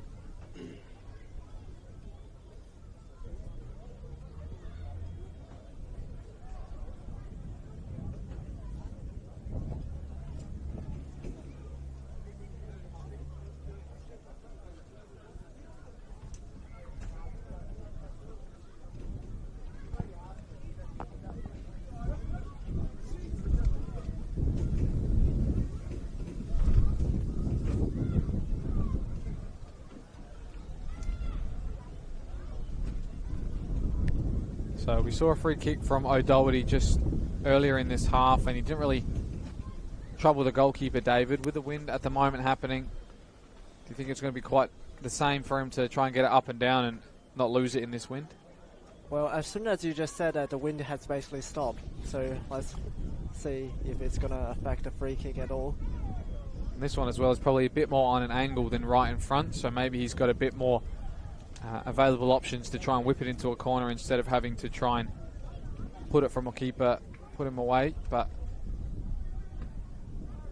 So we saw a free kick from O'Doherty just earlier in this half, and he didn't really trouble the goalkeeper, David. With the wind at the moment happening, you think it's going to be quite the same for him to try and get it up and down and not lose it in this wind? Well, as soon as you just said that, the wind has basically stopped. So let's see if it's going to affect the free kick at all. And this one as well is probably a bit more on an angle than right in front, so maybe he's got a bit more available options to try and whip it into a corner instead of having to try and put it from a keeper, put him away. But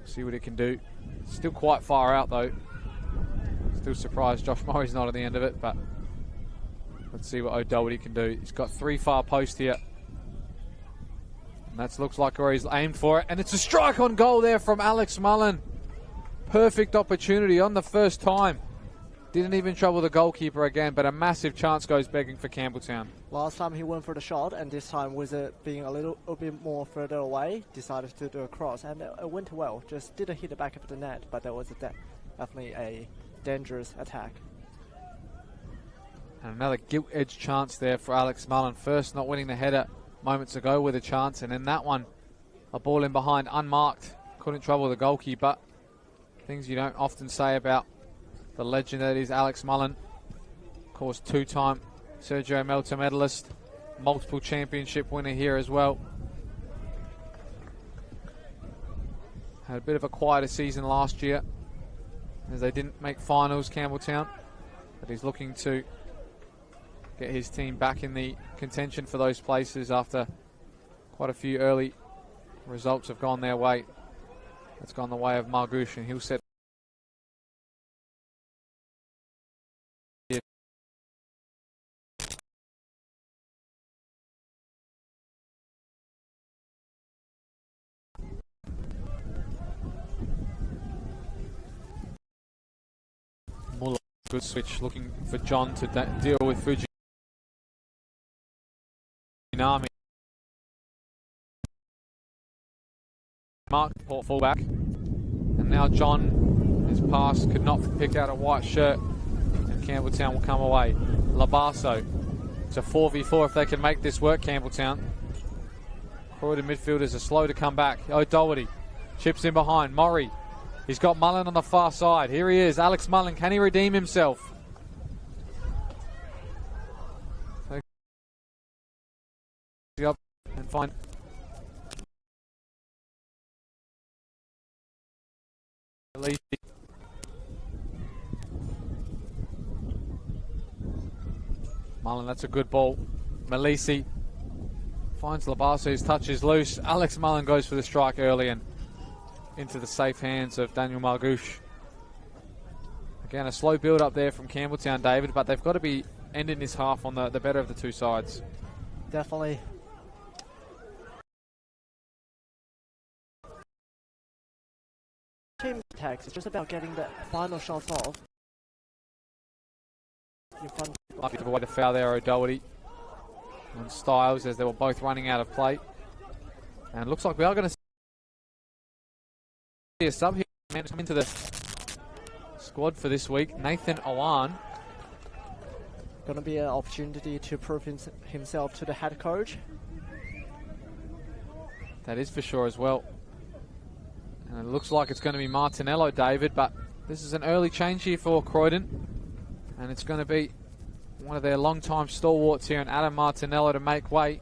see what he can do. Still quite far out though. Still surprised Josh Murray's not at the end of it, but let's see what O'Doherty can do. He's got 3 far posts here. And that looks like where he's aimed for it. And it's a strike on goal there from Alex Mullen. Perfect opportunity on the first time. Didn't even trouble the goalkeeper again, but a massive chance goes begging for Campbelltown. Last time he went for the shot, and this time with it being a little bit more further away, decided to do a cross, and it went well. Just didn't hit the back of the net, but that was definitely a dangerous attack. And another gilt-edged chance there for Alex Mullen. First not winning the header moments ago with a chance, and then that one, a ball in behind, unmarked. Couldn't trouble the goalkeeper. Things you don't often say about the legend that is Alex Mullen. Of course, 2-time Sergio Melter medalist, multiple championship winner here as well. Had a bit of a quieter season last year as they didn't make finals, Campbelltown. But he's looking to get his team back in the contention for those places after quite a few early results have gone their way. It's gone the way of Margouche, and he'll set Muller. Good switch, looking for John to deal with Fujinami. Mark fullback, and now John, his pass could not pick out a white shirt, and Campbelltown will come away. Labasso, it's a 4v4 if they can make this work, Campbelltown. Croydon midfielders are slow to come back. O'Doherty chips in behind. Murray, he's got Mullen on the far side. Here he is, Alex Mullen. Can he redeem himself? Up and find Mullen, that's a good ball. Malisi finds Labasso, his touch is loose. Alex Mullen goes for the strike early and into the safe hands of Daniel Margouche. Again, a slow build up there from Campbelltown, David, but they've got to be ending this half on the better of the two sides. Definitely. Team attacks, it's just about getting the final shots off. In front. Lucky to avoid the foul there, O'Doherty and Styles, as they were both running out of play. And looks like we are going to see a sub here. Man come into the squad for this week. Nathan Owan. Going to be an opportunity to prove himself to the head coach. That is for sure as well. And it looks like it's going to be Martinello, David, but this is an early change here for Croydon. And it's going to be one of their long-time stalwarts here, and Adam Martinello to make way.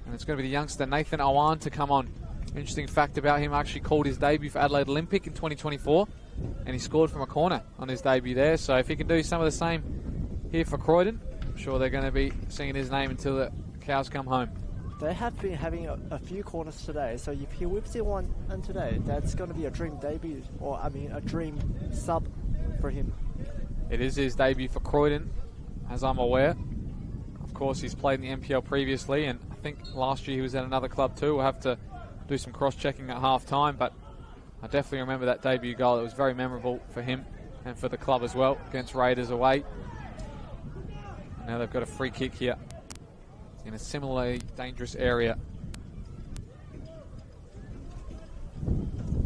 And it's going to be the youngster Nathan Owan to come on. Interesting fact about him, actually called his debut for Adelaide Olympic in 2024, and he scored from a corner on his debut there. So if he can do some of the same here for Croydon, I'm sure they're going to be singing his name until the cows come home. They have been having a few corners today, so if he whips in one and today, that's going to be a dream debut, or I mean a dream sub for him. It is his debut for Croydon, as I'm aware. Of course, he's played in the NPL previously, and I think last year he was at another club too. We'll have to do some cross-checking at half-time, but I definitely remember that debut goal. It was very memorable for him and for the club as well, against Raiders away. And now they've got a free kick here in a similarly dangerous area.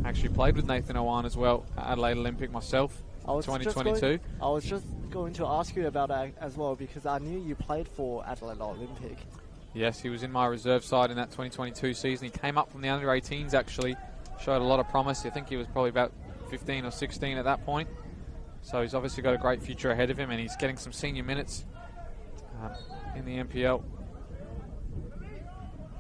Actually played with Nathan Owan as well at Adelaide Olympic myself. 2022. I was just going to ask you about that as well, because I knew you played for Adelaide Olympic. Yes, he was in my reserve side in that 2022 season. He came up from the under-18s actually, showed a lot of promise. I think he was probably about 15 or 16 at that point. So he's obviously got a great future ahead of him, and he's getting some senior minutes in the NPL.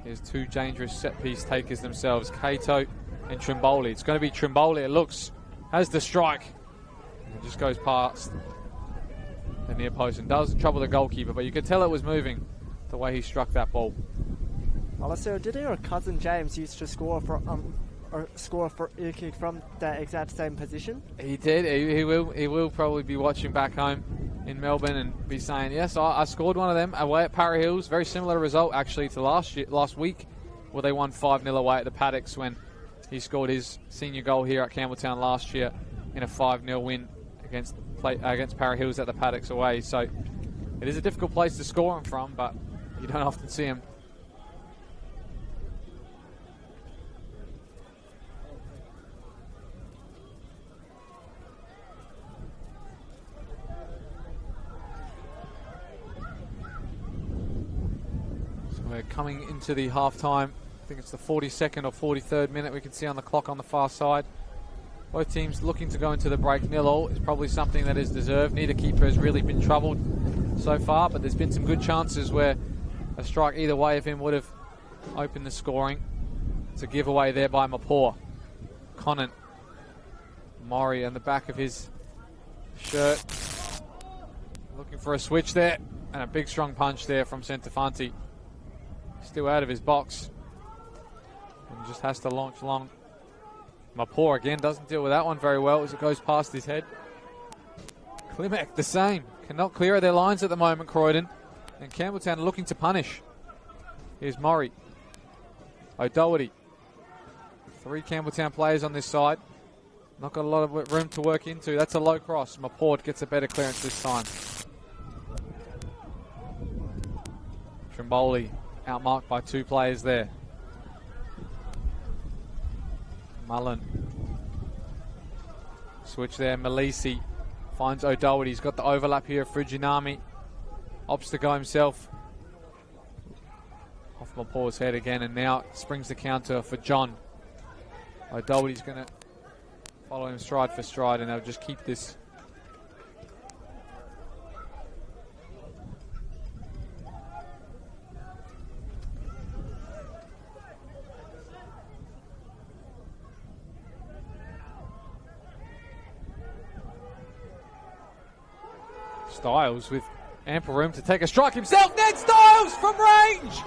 Here's two dangerous set-piece takers themselves, Cato and Trimboli. It's going to be Trimboli, it looks, has the strike. And it just goes past the near post and does trouble the goalkeeper, but you could tell it was moving the way he struck that ball. Alistair, did your cousin James used to score for a kick from that exact same position? He did. He will probably be watching back home in Melbourne and be saying, yes, I scored one of them away at Para Hills. Very similar result actually to last week, where they won 5-0 away at the Paddocks when he scored his senior goal here at Campbelltown last year in a 5-0 win against Para Hills at the Paddocks away. So it is a difficult place to score him from, but you don't often see him. We're coming into the half-time. I think it's the 42nd or 43rd minute we can see on the clock on the far side. Both teams looking to go into the break 0-0 is probably something that is deserved. Neither keeper has really been troubled so far, but there's been some good chances where a strike either way of him would have opened the scoring. It's a giveaway there by Mapor. Conant. Maury on the back of his shirt. Looking for a switch there, and a big strong punch there from Centofanti. Still out of his box. And just has to launch long. Mapor again doesn't deal with that one very well as it goes past his head. Klimek the same. Cannot clear their lines at the moment, Croydon. And Campbelltown looking to punish. Here's Murray. O'Doherty. 3 Campbelltown players on this side. Not got a lot of room to work into. That's a low cross. Mapor gets a better clearance this time. Trimboli outmarked by 2 players there. Mullen. Switch there. Malisi finds O'Doherty. He's got the overlap here of Fujinami. Opts to go himself. Off Mapor's head again, and now springs the counter for John. O'Doherty's going to follow him stride for stride, and they'll just keep this. Styles with ample room to take a strike himself. Ned Styles from range!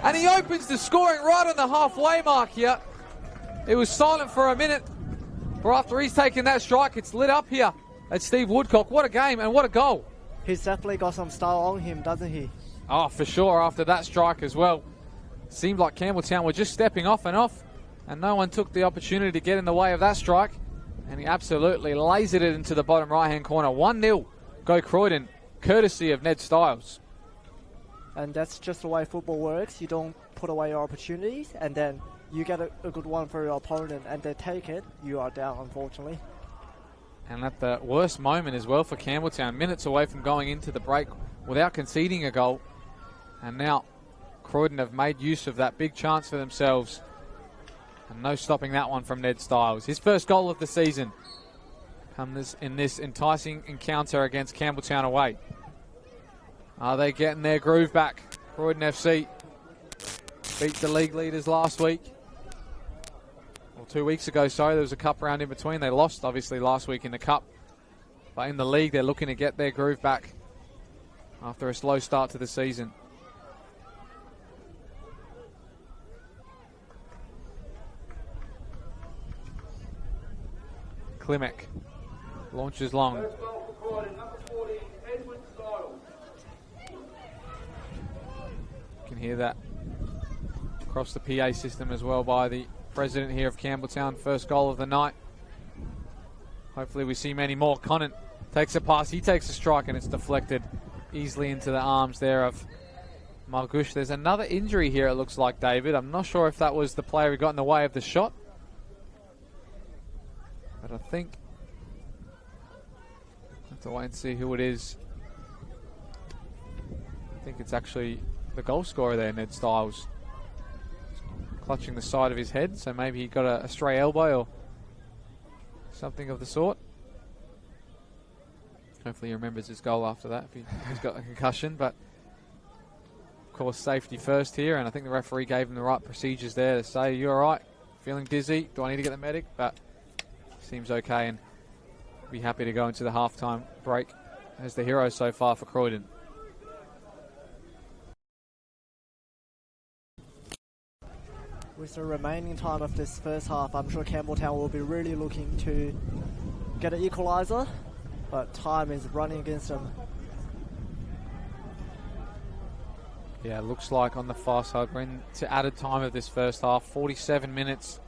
And he opens the scoring right on the halfway mark here. It was silent for a minute, but after he's taken that strike, it's lit up here at Steve Woodcock. What a game and what a goal. He's definitely got some style on him, doesn't he? Oh, for sure, after that strike as well. Seemed like Campbelltown were just stepping off, and no one took the opportunity to get in the way of that strike. And he absolutely lasered it into the bottom right-hand corner. 1-0, go Croydon, courtesy of Ned Styles. And that's just the way football works. You don't put away your opportunities, and then you get a good one for your opponent, and they take it. You are down, unfortunately. And at the worst moment as well for Campbelltown, minutes away from going into the break without conceding a goal. And now Croydon have made use of that big chance for themselves. And no stopping that one from Ned Styles. His first goal of the season comes in this enticing encounter against Campbelltown away. Are they getting their groove back? Croydon FC beat the league leaders last week. Well, 2 weeks ago, sorry. There was a cup round in between. They lost, obviously, last week in the cup. But in the league, they're looking to get their groove back after a slow start to the season. Klimek launches long. First goal for Croydon, number 14, Edwin Styles. You can hear that across the PA system as well by the president here of Campbelltown. First goal of the night. Hopefully we see many more. Conant takes a pass. He takes a strike, and it's deflected easily into the arms there of Margush. There's another injury here, it looks like, David. I'm not sure if that was the player who got in the way of the shot. But I think I have to wait and see who it is. I think it's actually the goal scorer there, Ned Styles. Clutching the side of his head, so maybe he got a stray elbow or something of the sort. Hopefully he remembers his goal after that if he's got a concussion. But, of course, safety first here. And I think the referee gave him the right procedures there to say, you all right? Feeling dizzy? Do I need to get the medic? But seems okay, and be happy to go into the halftime break as the hero so far for Croydon. With the remaining time of this first half, I'm sure Campbelltown will be really looking to get an equaliser, but time is running against them. Yeah, it looks like on the far side we're into added time of this first half, 47 minutes.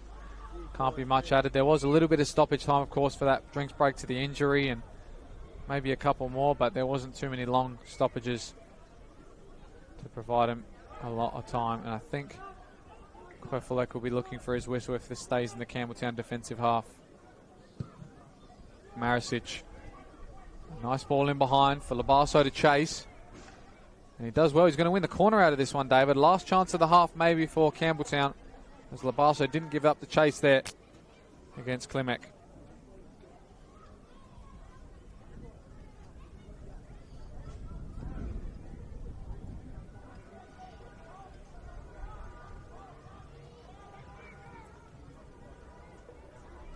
Can't be much added. There was a little bit of stoppage time, of course, for that drinks break to the injury, and maybe a couple more, but there wasn't too many long stoppages to provide him a lot of time. And I think Queffelec will be looking for his whistle if this stays in the Campbelltown defensive half. Marisic. Nice ball in behind for Labasso to chase. And he does well. He's going to win the corner out of this one, David. Last chance of the half maybe for Campbelltown, as Labasso didn't give up the chase there against Klimek.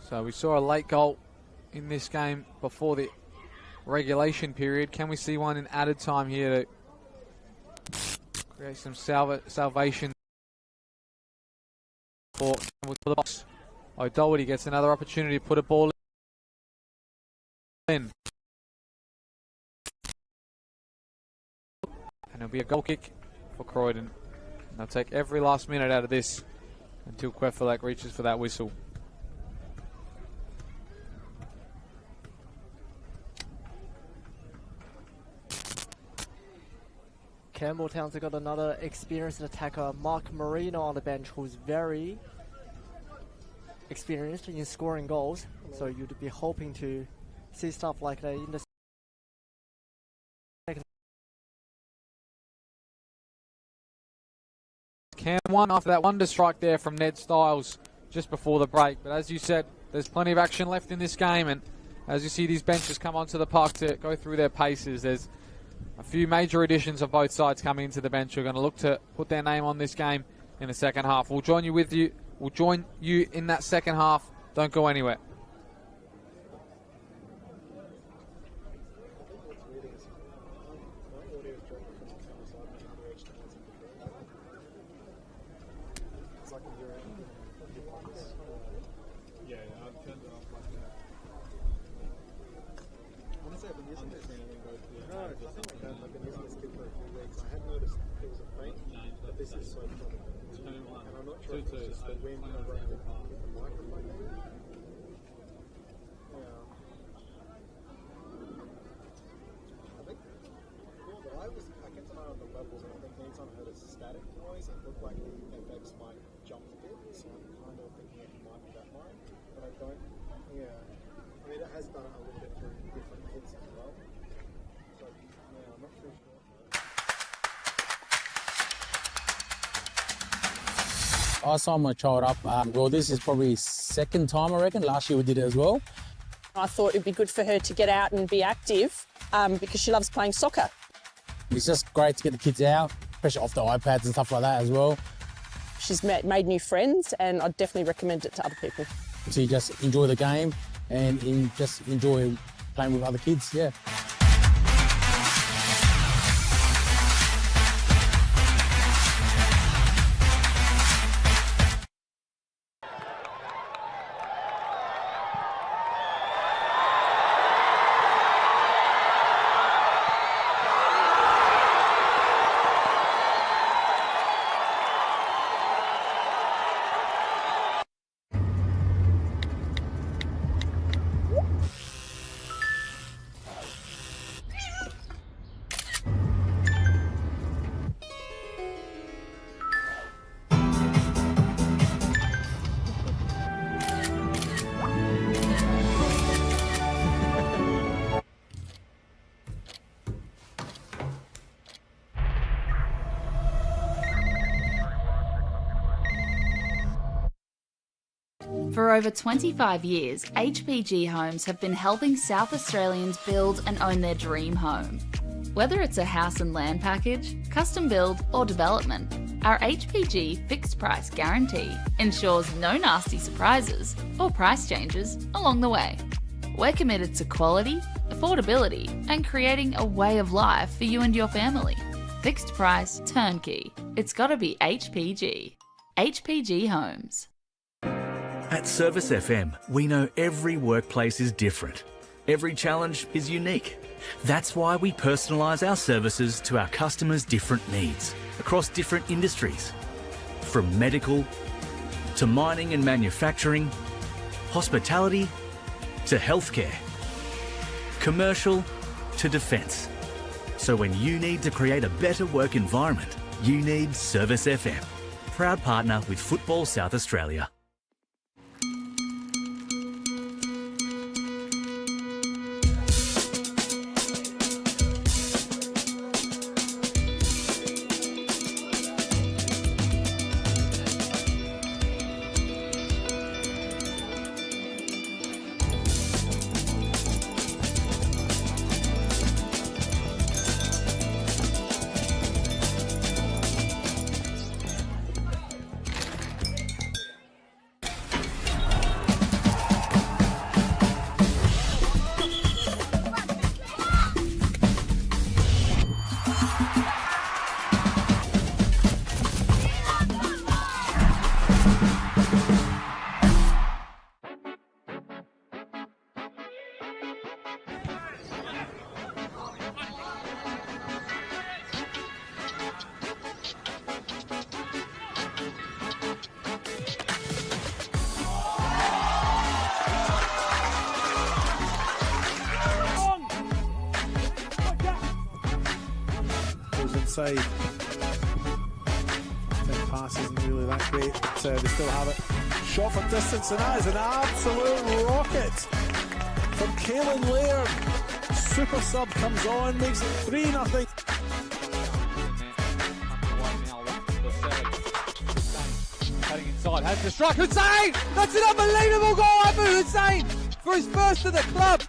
So we saw a late goal in this game before the regulation period. Can we see one in added time here to create some salvation for the box? O'Doherty gets another opportunity to put a ball in. And it'll be a goal kick for Croydon. And they'll take every last minute out of this until Queffelec reaches for that whistle. Campbelltown's got another experienced attacker, Mark Marino, on the bench, who's very experienced in scoring goals. So you'd be hoping to see stuff like that in the second. Cam won after that wonder strike there from Ned Stiles just before the break. But as you said, there's plenty of action left in this game, and as you see these benches come onto the park to go through their paces, there's a few major additions of both sides coming into the bench who are going to look to put their name on this game in the second half. We'll join you in that second half. Don't go anywhere. I signed my child up. Well, this is probably second time, I reckon. Last year we did it as well. I thought it'd be good for her to get out and be active because she loves playing soccer. It's just great to get the kids out, especially off the iPads and stuff like that as well. She's made new friends, and I'd definitely recommend it to other people. So you just enjoy the game and just enjoy playing with other kids, yeah. For over 25 years, HPG Homes have been helping South Australians build and own their dream home. Whether it's a house and land package, custom build or development, our HPG fixed price guarantee ensures no nasty surprises or price changes along the way. We're committed to quality, affordability and creating a way of life for you and your family. Fixed price, turnkey. It's gotta be HPG. HPG Homes. At Service FM, we know every workplace is different. Every challenge is unique. That's why we personalise our services to our customers' different needs across different industries. From medical to mining and manufacturing, hospitality to healthcare, commercial to defence. So when you need to create a better work environment, you need Service FM. Proud partner with Football South Australia. Inside. First pass isn't really that great, but they still have it. Shot from distance, and that is an absolute rocket from Caelan Laird. Super sub comes on, makes it 3-0. Cutting inside, has the strike. Hussein! That's an unbelievable goal, Abu Hussein, for his first of the club.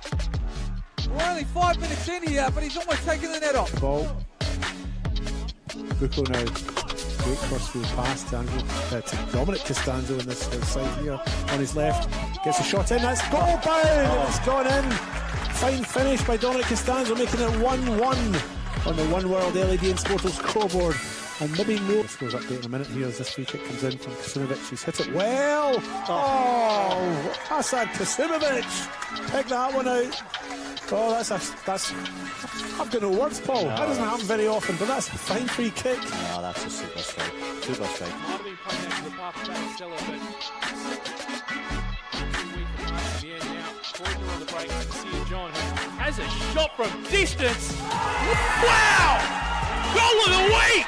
We're only 5 minutes in here, but he's almost taken the net off. Ball. Bucco now, great crossfield pass to Dominic Costanzo in this side here on his left, gets a shot in, that's goal bound, and it's gone in. Fine finish by Dominic Costanzo, making it 1-1 on the One World LED and Sportal scoreboard. And maybe no scores update in a minute here as this free kick comes in from Kasimovic, who's hit it well. Oh, Hasan Kasimovic, pick that one out. Oh, that's I've got no words, Paul. That doesn't happen very often, but that's a fine free kick. No, that's a super strike. Super strike. Might have been playing out to the path of Stella, but 2 weeks in the end now. Croydon on the break. Cassia John has a shot from distance. Wow! Goal of the week!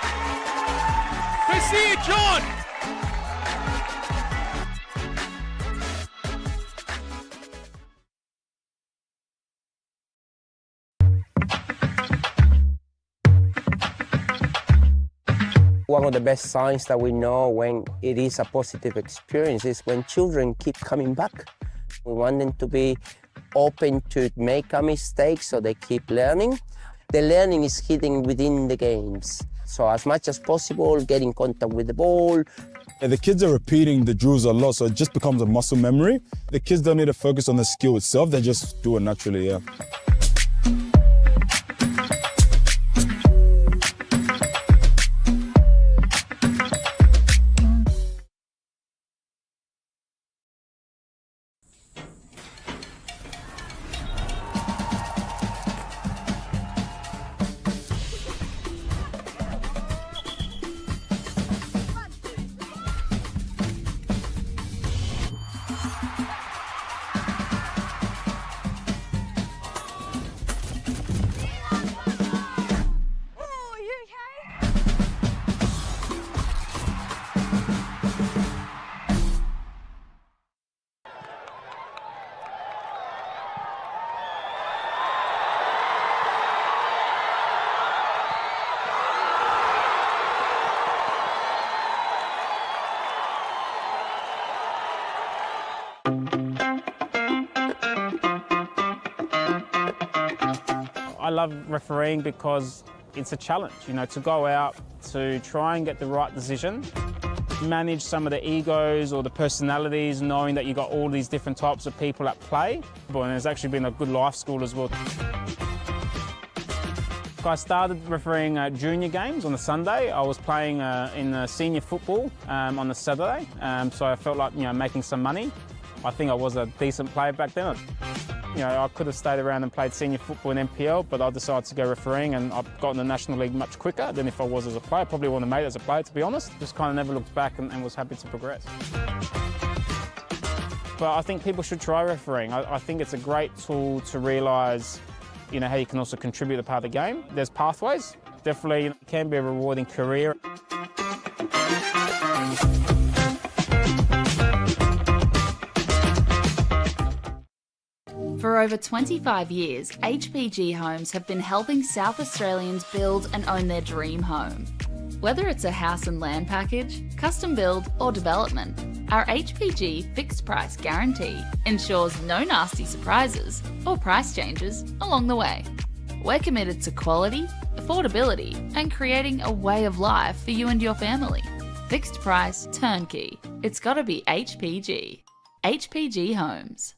Cassia John! One of the best signs that we know when it is a positive experience is when children keep coming back. We want them to be open to make a mistake so they keep learning. The learning is hidden within the games. So as much as possible, get in contact with the ball. The kids are repeating the drills a lot, so it just becomes a muscle memory. The kids don't need to focus on the skill itself, they just do it naturally, yeah. love refereeing because it's a challenge, you know, to go out to try and get the right decision, manage some of the egos or the personalities, knowing that you've got all these different types of people at play. And it's actually been a good life school as well. I started refereeing junior games on the Sunday. I was playing in senior football on the Saturday, so I felt like, you know, making some money. I think I was a decent player back then. You know, I could have stayed around and played senior football in NPL, but I decided to go refereeing, and I've gotten the National League much quicker than if I was as a player. Probably wouldn't have made it as a player, to be honest. Just kind of never looked back and was happy to progress. But I think people should try refereeing. I think it's a great tool to realise, you know, how you can also contribute to part of the game. There's pathways. Definitely it can be a rewarding career. For over 25 years, HPG Homes have been helping South Australians build and own their dream home. Whether it's a house and land package, custom build or development, our HPG fixed price guarantee ensures no nasty surprises or price changes along the way. We're committed to quality, affordability and creating a way of life for you and your family. Fixed price, turnkey. It's gotta be HPG. HPG Homes.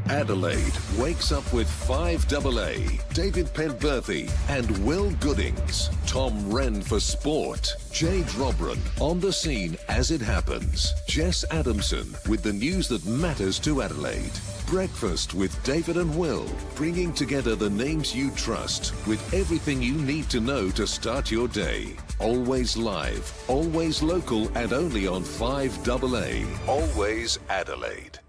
Adelaide wakes up with 5AA, David Penberthy and Will Goodings. Tom Wren for sport. Jay Drobran on the scene as it happens. Jess Adamson with the news that matters to Adelaide. Breakfast with David and Will, bringing together the names you trust with everything you need to know to start your day. Always live, always local and only on 5AA. Always Adelaide.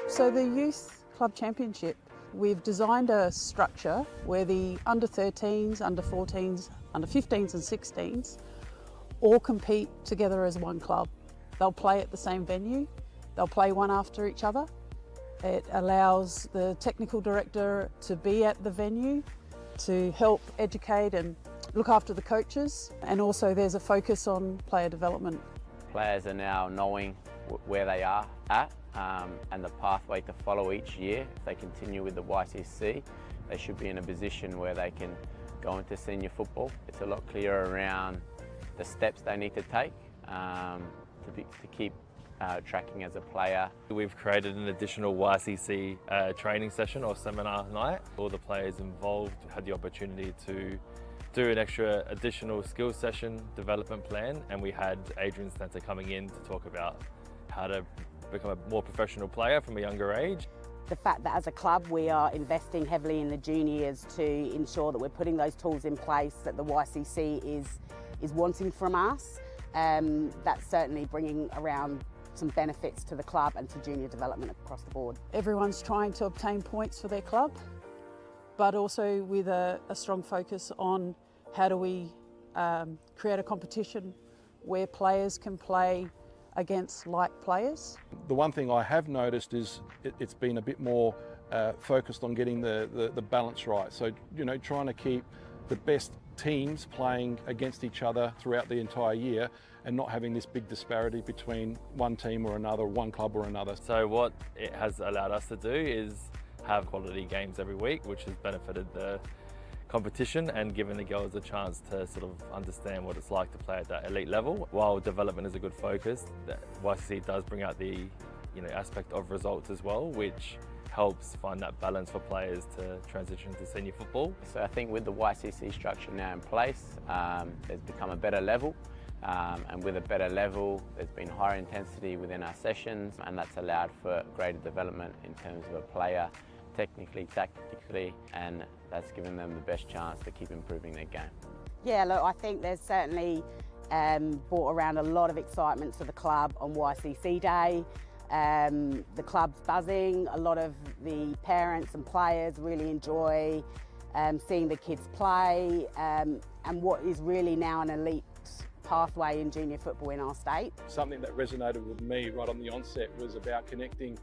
So the Youth Club Championship, we've designed a structure where the under 13s, under 14s, under 15s and 16s all compete together as one club. They'll play at the same venue, they'll play one after each other. It allows the technical director to be at the venue to help educate and look after the coaches, and also there's a focus on player development. Players are now knowing where they are at and the pathway to follow each year. If they continue with the YCC, they should be in a position where they can go into senior football. It's a lot clearer around the steps they need to take to keep tracking as a player. We've created an additional YCC training session or seminar night. All the players involved had the opportunity to do an extra additional skills session development plan, and we had Adrian Stanter coming in to talk about how to become a more professional player from a younger age. The fact that as a club we are investing heavily in the juniors to ensure that we're putting those tools in place that the YCC is wanting from us, that's certainly bringing around some benefits to the club and to junior development across the board. Everyone's trying to obtain points for their club, but also with a strong focus on how do we create a competition where players can play against like players. The one thing I have noticed is it's been a bit more focused on getting the balance right. So, you know, trying to keep the best teams playing against each other throughout the entire year and not having this big disparity between one team or another, one club or another. So what it has allowed us to do is have quality games every week, which has benefited the competition and given the girls a chance to sort of understand what it's like to play at that elite level. While development is a good focus, the YCC does bring out the aspect of results as well, which helps find that balance for players to transition to senior football. So I think with the YCC structure now in place, there's become a better level, and with a better level there's been higher intensity within our sessions, and that's allowed for greater development in terms of a player technically, tactically, and that's given them the best chance to keep improving their game. Yeah, look, I think there's certainly brought around a lot of excitement to the club on YCC Day. The club's buzzing. A lot of the parents and players really enjoy seeing the kids play and what is really now an elite pathway in junior football in our state. Something that resonated with me right on the onset was about connecting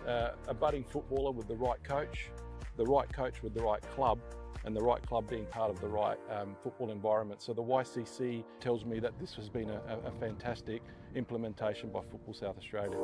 a budding footballer with the right coach with the right club, and the right club being part of the right football environment. So the YCC tells me that this has been a fantastic implementation by Football South Australia.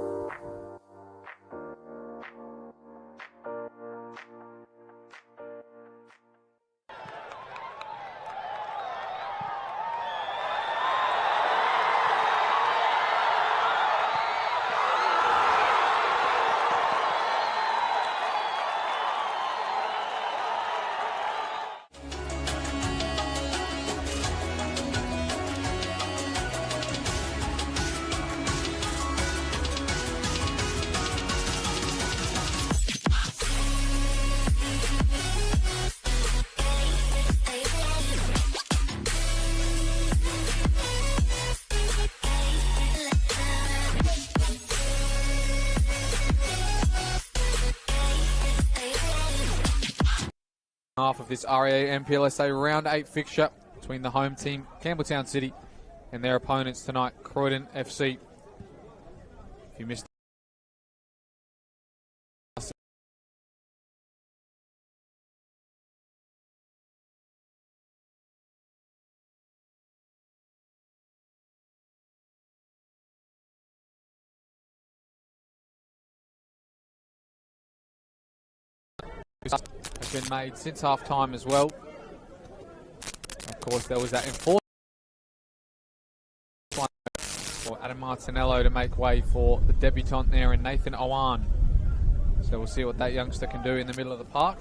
Half of this RD8 NPLSA round 8 fixture between the home team Campbelltown City and their opponents tonight, Croydon FC. If you missed has been made since half time as well. Of course, there was that enforcement for Adam Martinello to make way for the debutant there in Nathan Owan. So we'll see what that youngster can do in the middle of the park.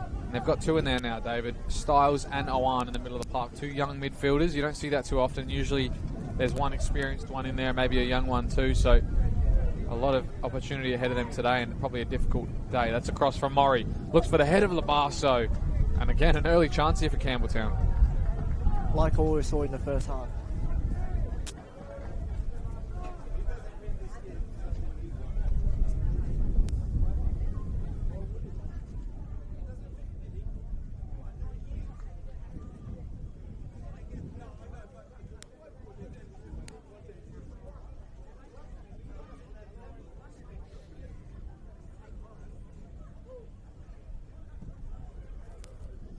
And they've got two in there now, David. Styles and Owan in the middle of the park. Two young midfielders. You don't see that too often. Usually there's one experienced one in there, maybe a young one too. So a lot of opportunity ahead of them today, and probably a difficult day. That's across from Murray. Looks for the head of Labasso. And again, an early chance here for Campbelltown. Like all we saw in the first half.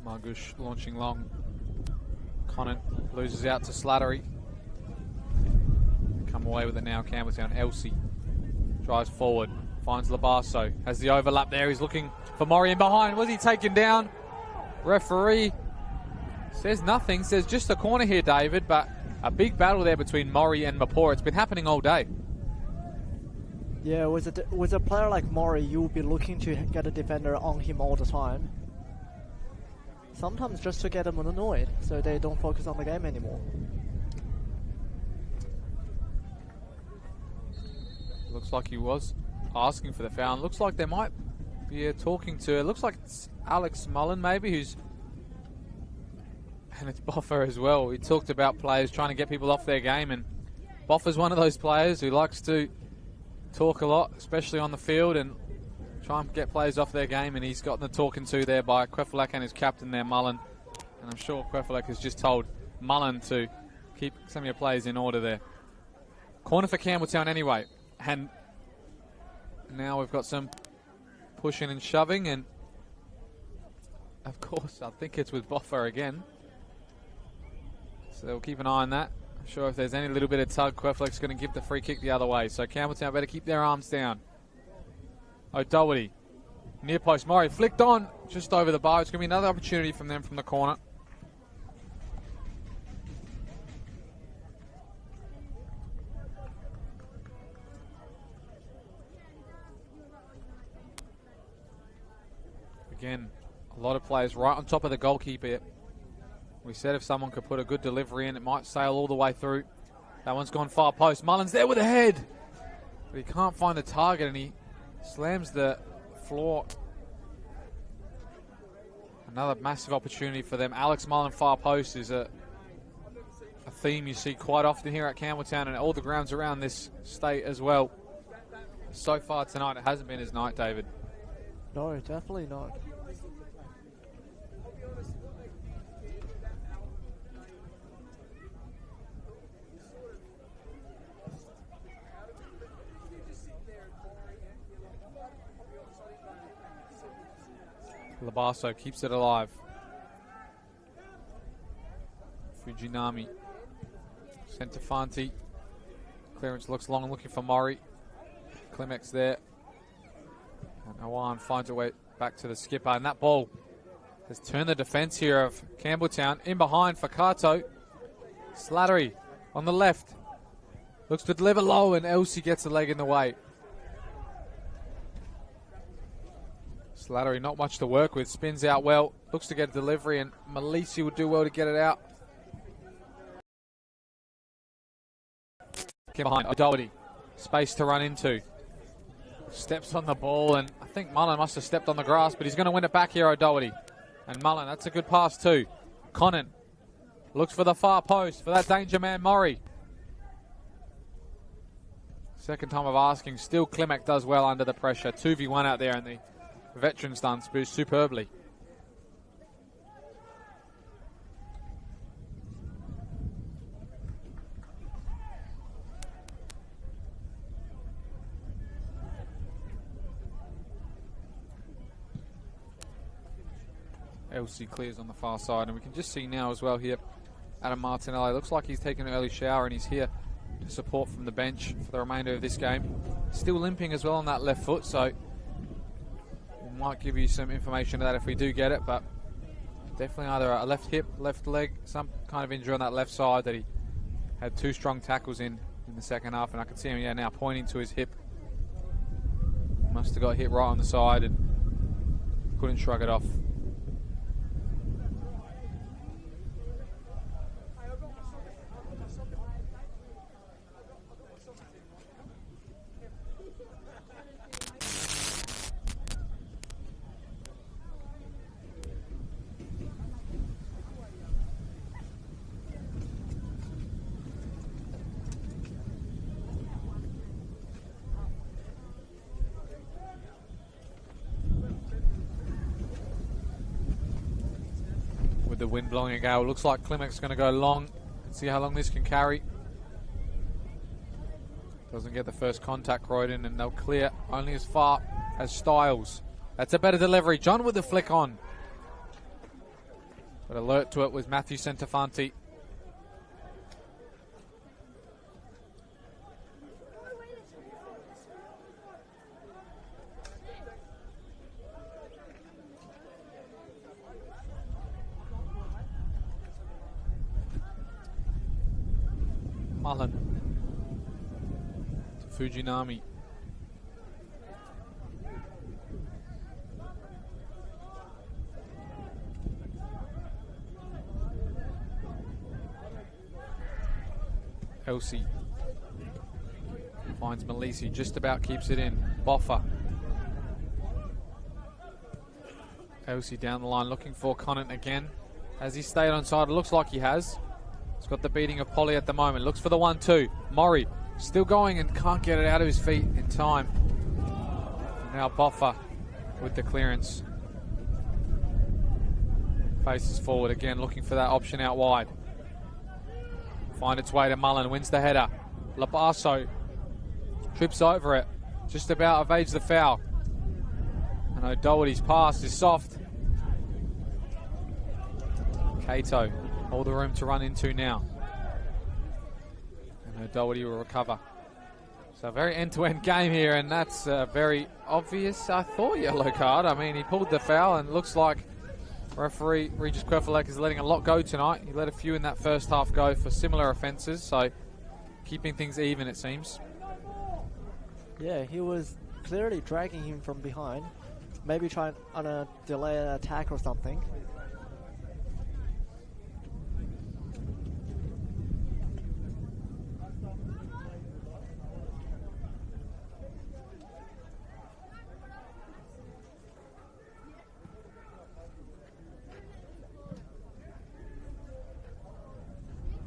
Margush launching long. Conant loses out to Slattery. Come away with it now, Campbelltown. Elsie drives forward, finds Labasso. Has the overlap there. He's looking for Murray in behind. Was he taken down? Referee says nothing. Says just a corner here, David. But a big battle there between Murray and Mapora. It's been happening all day. Yeah, with a player like Murray, you'll be looking to get a defender on him all the time. Sometimes just to get them annoyed, so they don't focus on the game anymore. Looks like he was asking for the foul. Looks like they might be talking to. It looks like it's Alex Mullen, maybe, who's, and it's Boffer as well. He talked about players trying to get people off their game, and Boffer's one of those players who likes to talk a lot, especially on the field, and try and get players off their game, and he's gotten the talking to there by Quefalek and his captain there, Mullen. And I'm sure Quefalek has just told Mullen to keep some of your players in order there. Corner for Campbelltown anyway. And now we've got some pushing and shoving, and of course I think it's with Boffer again. So we'll keep an eye on that. I'm sure if there's any little bit of tug, Quefalek's going to give the free kick the other way. So Campbelltown better keep their arms down. O'Doherty, near post. Murray flicked on just over the bar. It's going to be another opportunity from them from the corner. Again, a lot of players right on top of the goalkeeper. We said if someone could put a good delivery in, it might sail all the way through. That one's gone far post. Mullen's there with a head, but he can't find the target, and he slams the floor. Another massive opportunity for them. Alex Mullen far post is a theme you see quite often here at Campbelltown and all the grounds around this state as well. So far tonight, it hasn't been his night, David. No, definitely not. Labasso keeps it alive. Fujinami. Centofanti. Clearance looks long, looking for Mori. Klimek there. And Awan finds a way back to the skipper. And that ball has turned the defence here of Campbelltown. In behind for Kato. Slattery on the left. Looks to deliver low, and Elsie gets the leg in the way. Slattery not much to work with. Spins out well. Looks to get a delivery, and Malisi would do well to get it out. Get behind O'Doherty. Space to run into. Steps on the ball, and I think Mullen must have stepped on the grass, but he's going to win it back here, O'Doherty. And Mullen, that's a good pass too. Connon looks for the far post for that danger man, Murray. Second time of asking. Still Klimek does well under the pressure. 2v1 out there, and the veterans done superbly. LC clears on the far side, and we can just see now as well here Adam Martinelli looks like he's taken an early shower, and he's here to support from the bench for the remainder of this game. Still limping as well on that left foot, so we might give you some information of that if we do get it, but definitely either a left hip, left leg, some kind of injury on that left side that he had 2 strong tackles in the second half, and I can see him now pointing to his hip. Must have got hit right on the side and couldn't shrug it off. With the wind blowing a gale, looks like Klimek's going to go long. Let's see how long this can carry. Doesn't get the first contact, Croydon, and they'll clear only as far as Styles. That's a better delivery. John with the flick on. But alert to it was Matthew Centofanti. Mullen to Fujinami. Elsie finds Malisi, just about keeps it in. Boffa. Elsie down the line looking for Conant again. Has he stayed on side? It looks like he has. He's got the beating of Polly at the moment. Looks for the 1-2. Murray still going and can't get it out of his feet in time. Now Boffa with the clearance. Faces forward again, looking for that option out wide. Find its way to Mullen, wins the header. Labasso trips over it. Just about evades the foul. And O'Doherty's pass is soft. Cato, all the room to run into now. And O'Doherty will recover. So a very end-to-end game here, and that's very obvious, I thought, yellow card. I mean, he pulled the foul, and looks like referee Regis Querfelek is letting a lot go tonight. He let a few in that first half go for similar offences, so keeping things even, it seems. Yeah, he was clearly dragging him from behind. Maybe trying on a delay attack or something.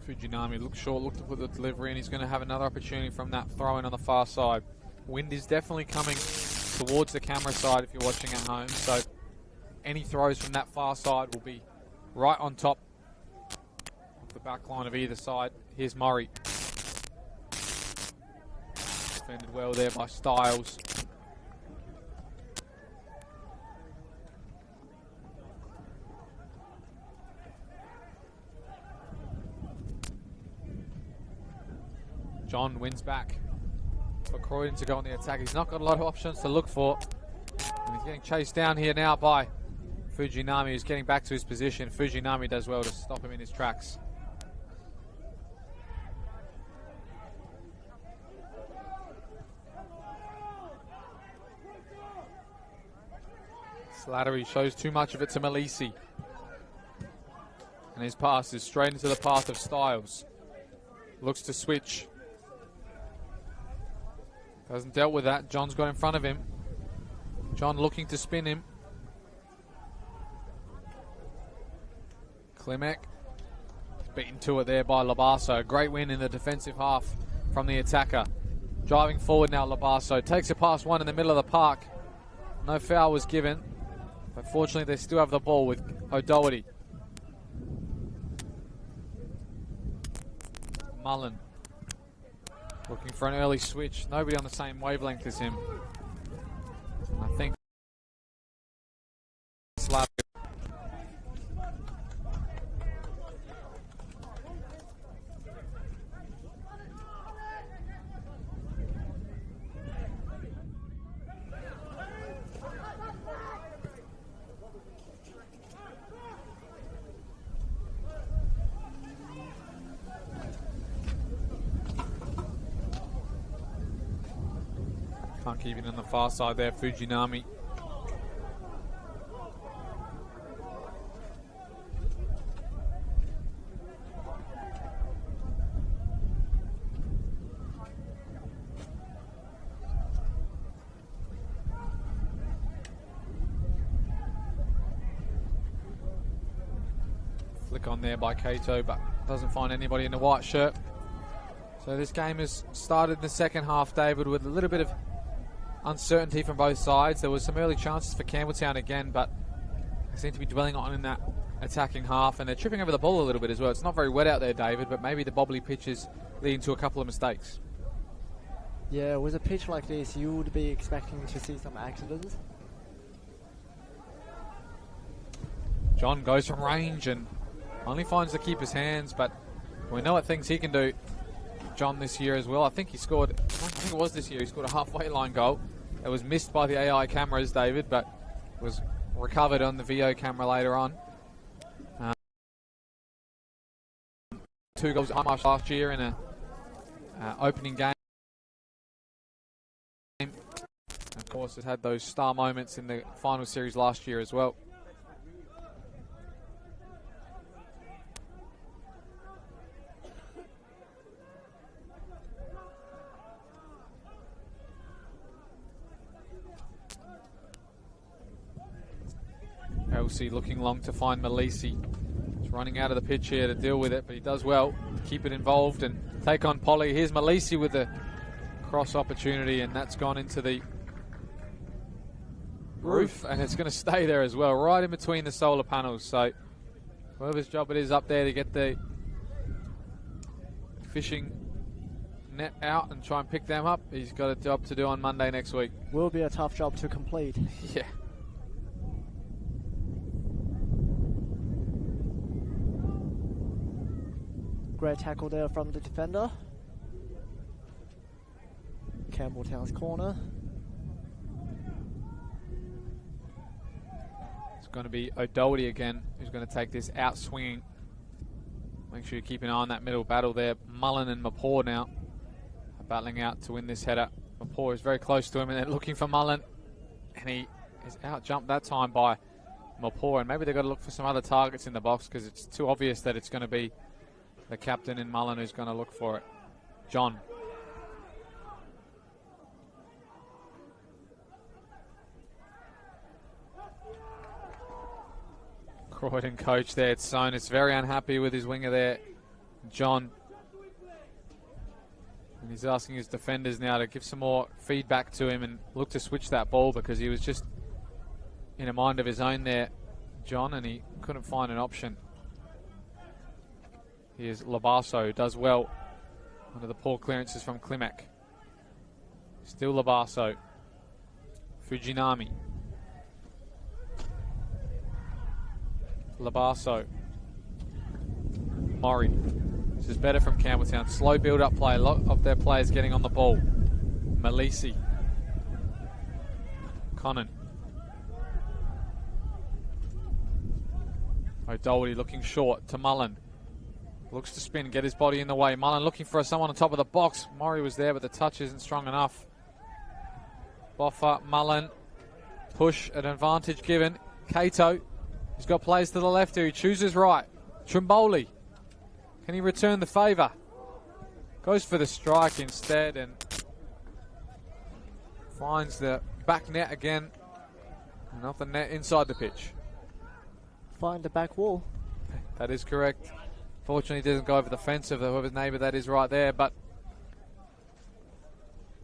Fujinami looked short, looked to put the delivery in. He's going to have another opportunity from that throw in on the far side. Wind is definitely coming towards the camera side if you're watching at home. So any throws from that far side will be right on top of the back line of either side. Here's Murray. Defended well there by Styles. John wins back for Croydon to go on the attack. He's not got a lot of options to look for. And he's getting chased down here now by Fujinami, who's getting back to his position. Fujinami does well to stop him in his tracks. Slattery shows too much of it to Malisi. And his pass is straight into the path of Styles. Looks to switch. Hasn't dealt with that. John's got in front of him. John looking to spin him. Klimek beaten to it there by Labasso. Great win in the defensive half from the attacker. Driving forward now, Labasso takes it past one in the middle of the park. No foul was given, but fortunately they still have the ball with O'Doherty. Mullen looking for an early switch. Nobody on the same wavelength as him. I think Slattery. Can't keep it on the far side there, Fujinami. Flick on there by Cato, but doesn't find anybody in the white shirt. So this game has started in the second half, David, with a little bit of uncertainty from both sides. There was some early chances for Campbelltown again, but they seem to be dwelling on in that attacking half, and they're tripping over the ball a little bit as well. It's not very wet out there, David, but maybe the bobbly pitch is leading to a couple of mistakes. Yeah, with a pitch like this, you would be expecting to see some accidents. John goes from range and only finds the keeper's hands, but we know what things he can do, John, this year as well. I think he scored, I think it was this year, he scored a halfway line goal. It was missed by the AI cameras, David, but was recovered on the VO camera later on. 2 goals last year in a opening game. Of course, has had those star moments in the final series last year as well. Elsie looking long to find Malisi. He's running out of the pitch here to deal with it, but he does well. Keep it involved and take on Polly. Here's Malisi with the cross opportunity, and that's gone into the roof, and it's going to stay there as well, right in between the solar panels. So whoever's job it is up there to get the fishing net out and try and pick them up, he's got a job to do on Monday next week. Will be a tough job to complete. Yeah. Great tackle there from the defender. Campbelltown's corner. It's going to be O'Doherty again, who's going to take this out swinging. Make sure you keep an eye on that middle battle there. Mullen and Mapore now are battling out to win this header. Mapore is very close to him, and they're looking for Mullen, and he is out jumped that time by Mapore. And maybe they've got to look for some other targets in the box, because it's too obvious that it's going to be the captain in Mullen who's going to look for it. John. Croydon coach there, Tson, is very unhappy with his winger there, John. And he's asking his defenders now to give some more feedback to him and look to switch that ball, because he was just in a mind of his own there, John, and he couldn't find an option. Here's Labasso, who does well under the poor clearances from Klimek. Still Labasso. Fujinami. Labasso. Murray. This is better from Campbelltown. Slow build-up play. A lot of their players getting on the ball. Malisi. Conan. O'Doherty looking short to Mullen. Looks to spin, get his body in the way. Mullen looking for someone on top of the box. Murray was there, but the touch isn't strong enough. Boffa, Mullen. Push, an advantage given. Cato. He's got players to the left here. He chooses right. Trimboli. Can he return the favour? Goes for the strike instead and finds the back net again. And off the net inside the pitch. Find the back wall. That is correct. Fortunately, it doesn't go over the fence of whoever's neighbour that is right there, but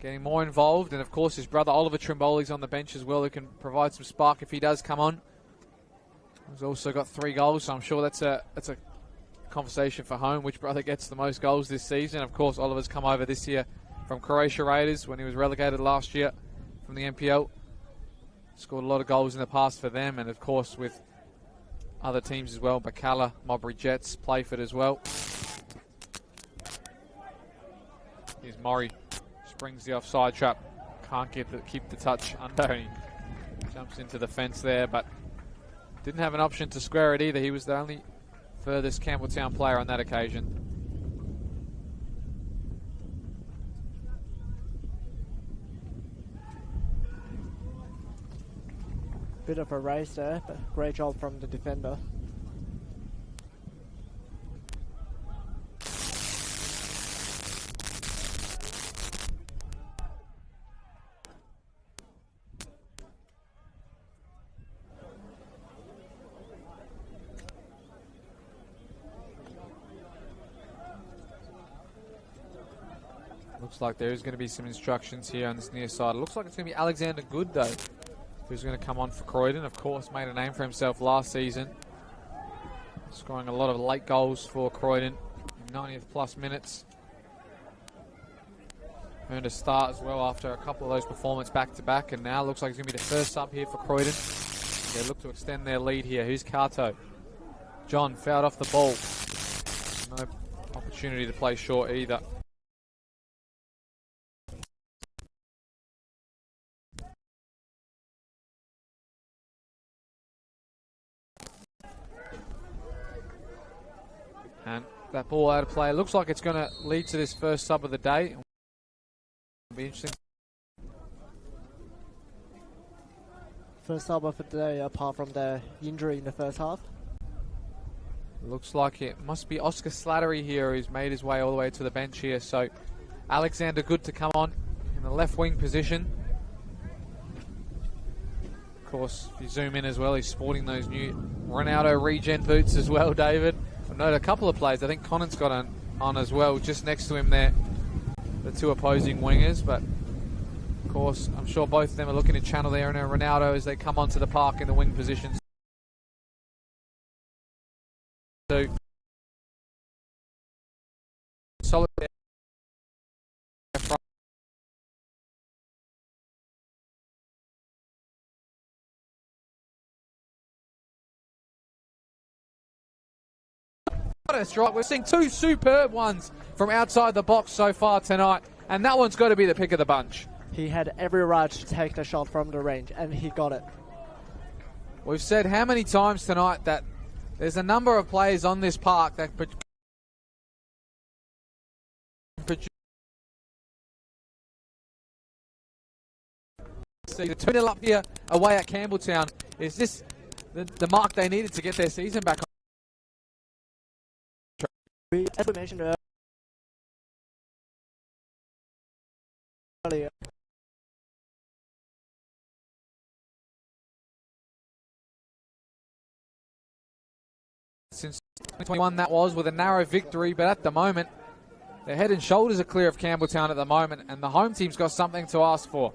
getting more involved. And of course, his brother Oliver Trimboli's on the bench as well, who can provide some spark if he does come on. He's also got 3 goals, so I'm sure that's a conversation for home. Which brother gets the most goals this season? Of course, Oliver's come over this year from Croatia Raiders when he was relegated last year from the NPL. Scored a lot of goals in the past for them, and of course with other teams as well. Bacala, Mowbray Jets, Playford as well. Here's Murray. Springs the offside trap. Can't keep the touch under. He jumps into the fence there, but didn't have an option to square it either. He was the only furthest Campbelltown player on that occasion. Bit of a race there, but great job from the defender. Looks like there is going to be some instructions here on this near side. It looks like it's going to be Alexander Good, though, who's going to come on for Croydon. Of course, made a name for himself last season, scoring a lot of late goals for Croydon in 90th plus minutes. Earned a start as well after a couple of those performances back-to-back, and now looks like he's going to be the first sub here for Croydon. They look to extend their lead here. Who's Kato? John fouled off the ball. No opportunity to play short either. And that ball out of play. Looks like it's going to lead to this first sub of the day. It'll be interesting. First sub of the day, apart from the injury in the first half. Looks like it must be Oscar Slattery here, who's made his way all the way to the bench here. So Alexander Good to come on in the left wing position. Of course, if you zoom in as well, he's sporting those new Ronaldo regen boots as well, David. I note a couple of players. I think Conan's got on as well, just next to him there. The 2 opposing wingers, but of course, I'm sure both of them are looking to channel their inner Ronaldo as they come onto the park in the wing positions. So, solid there. That's right, we're seeing 2 superb ones from outside the box so far tonight, and that one's got to be the pick of the bunch. He had every right to take the shot from the range, and he got it. We've said how many times tonight that there's a number of players on this park that see the 2-0 up here away at Campbelltown. Is this the mark they needed to get their season back on? As we mentioned earlier, since 2021 that was, with a narrow victory, but at the moment, their head and shoulders are clear of Campbelltown at the moment, and the home team's got something to ask for.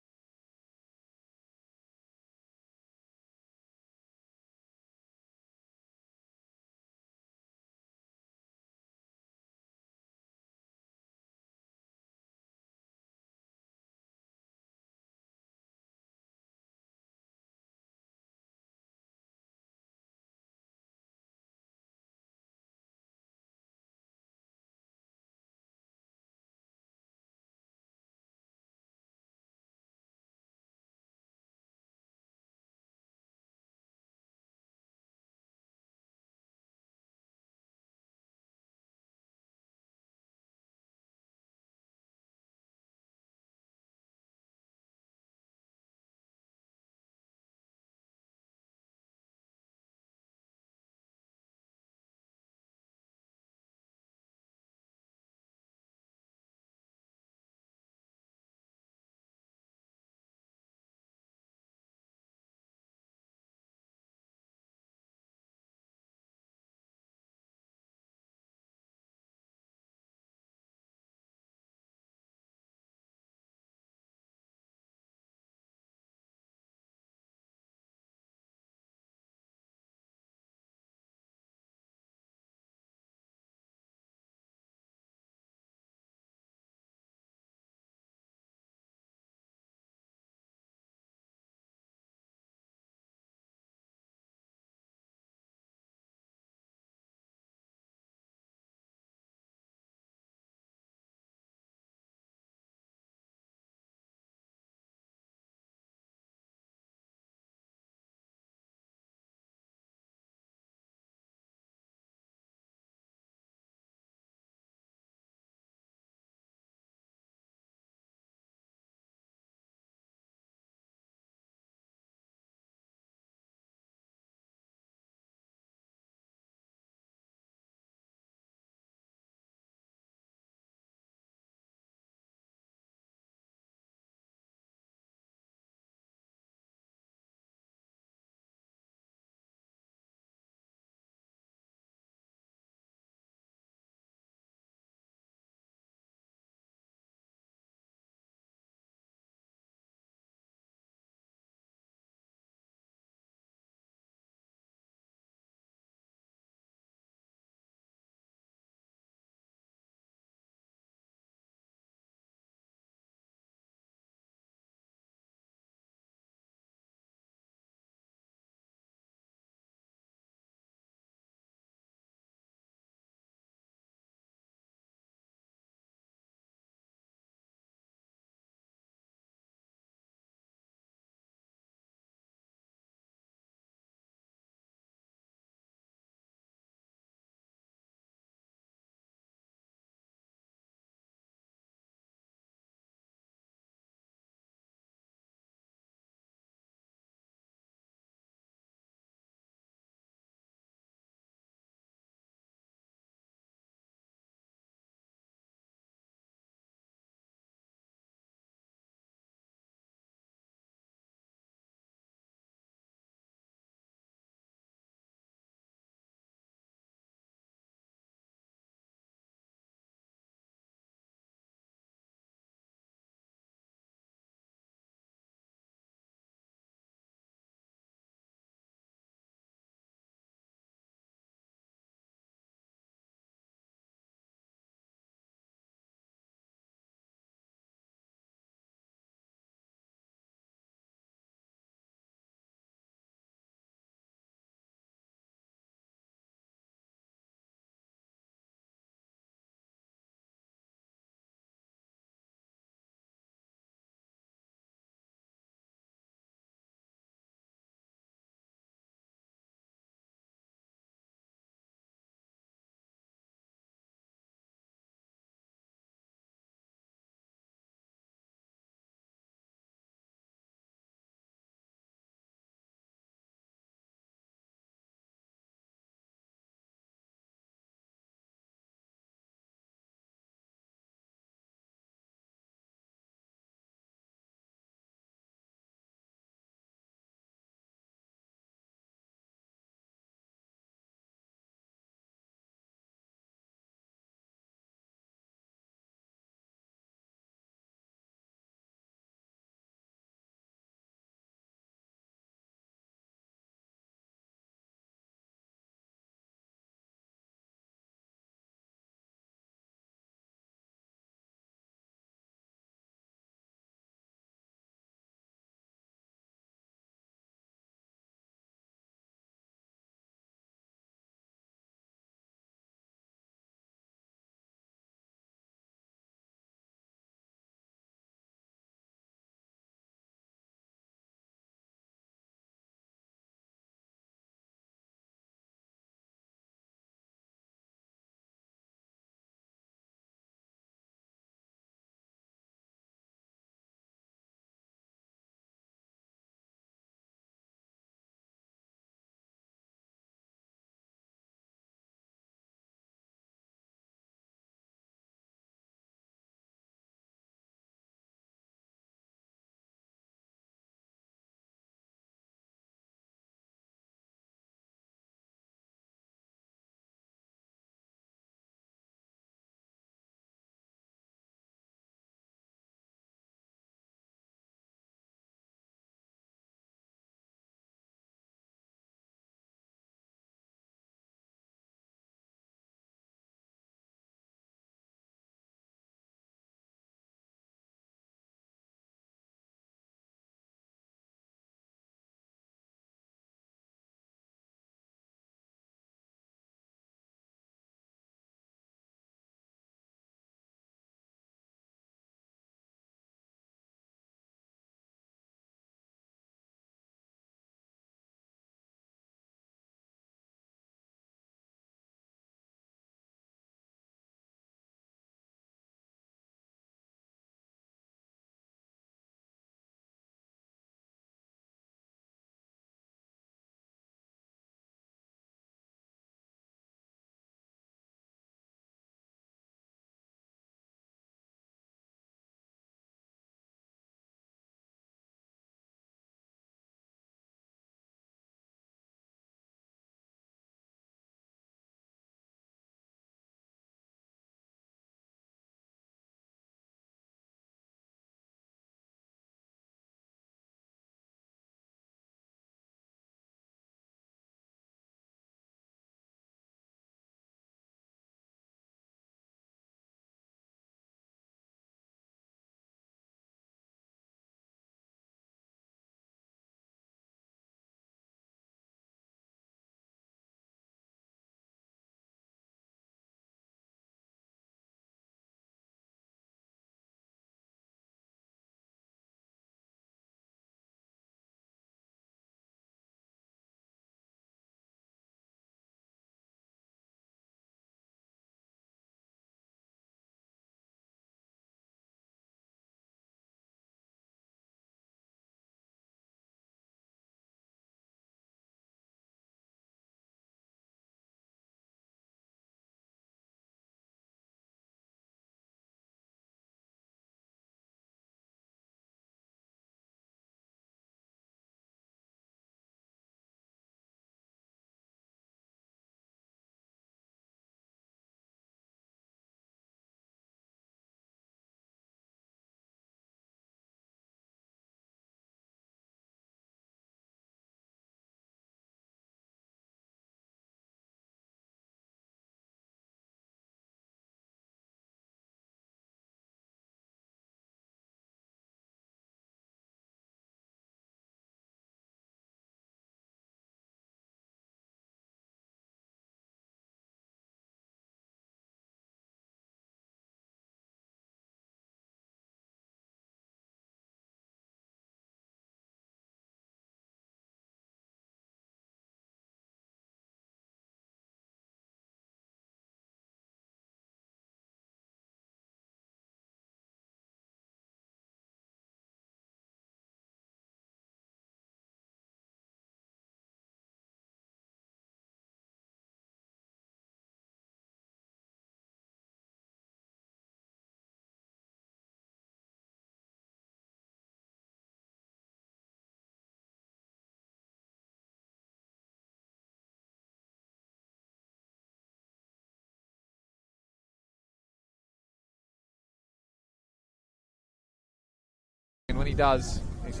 when he does, he's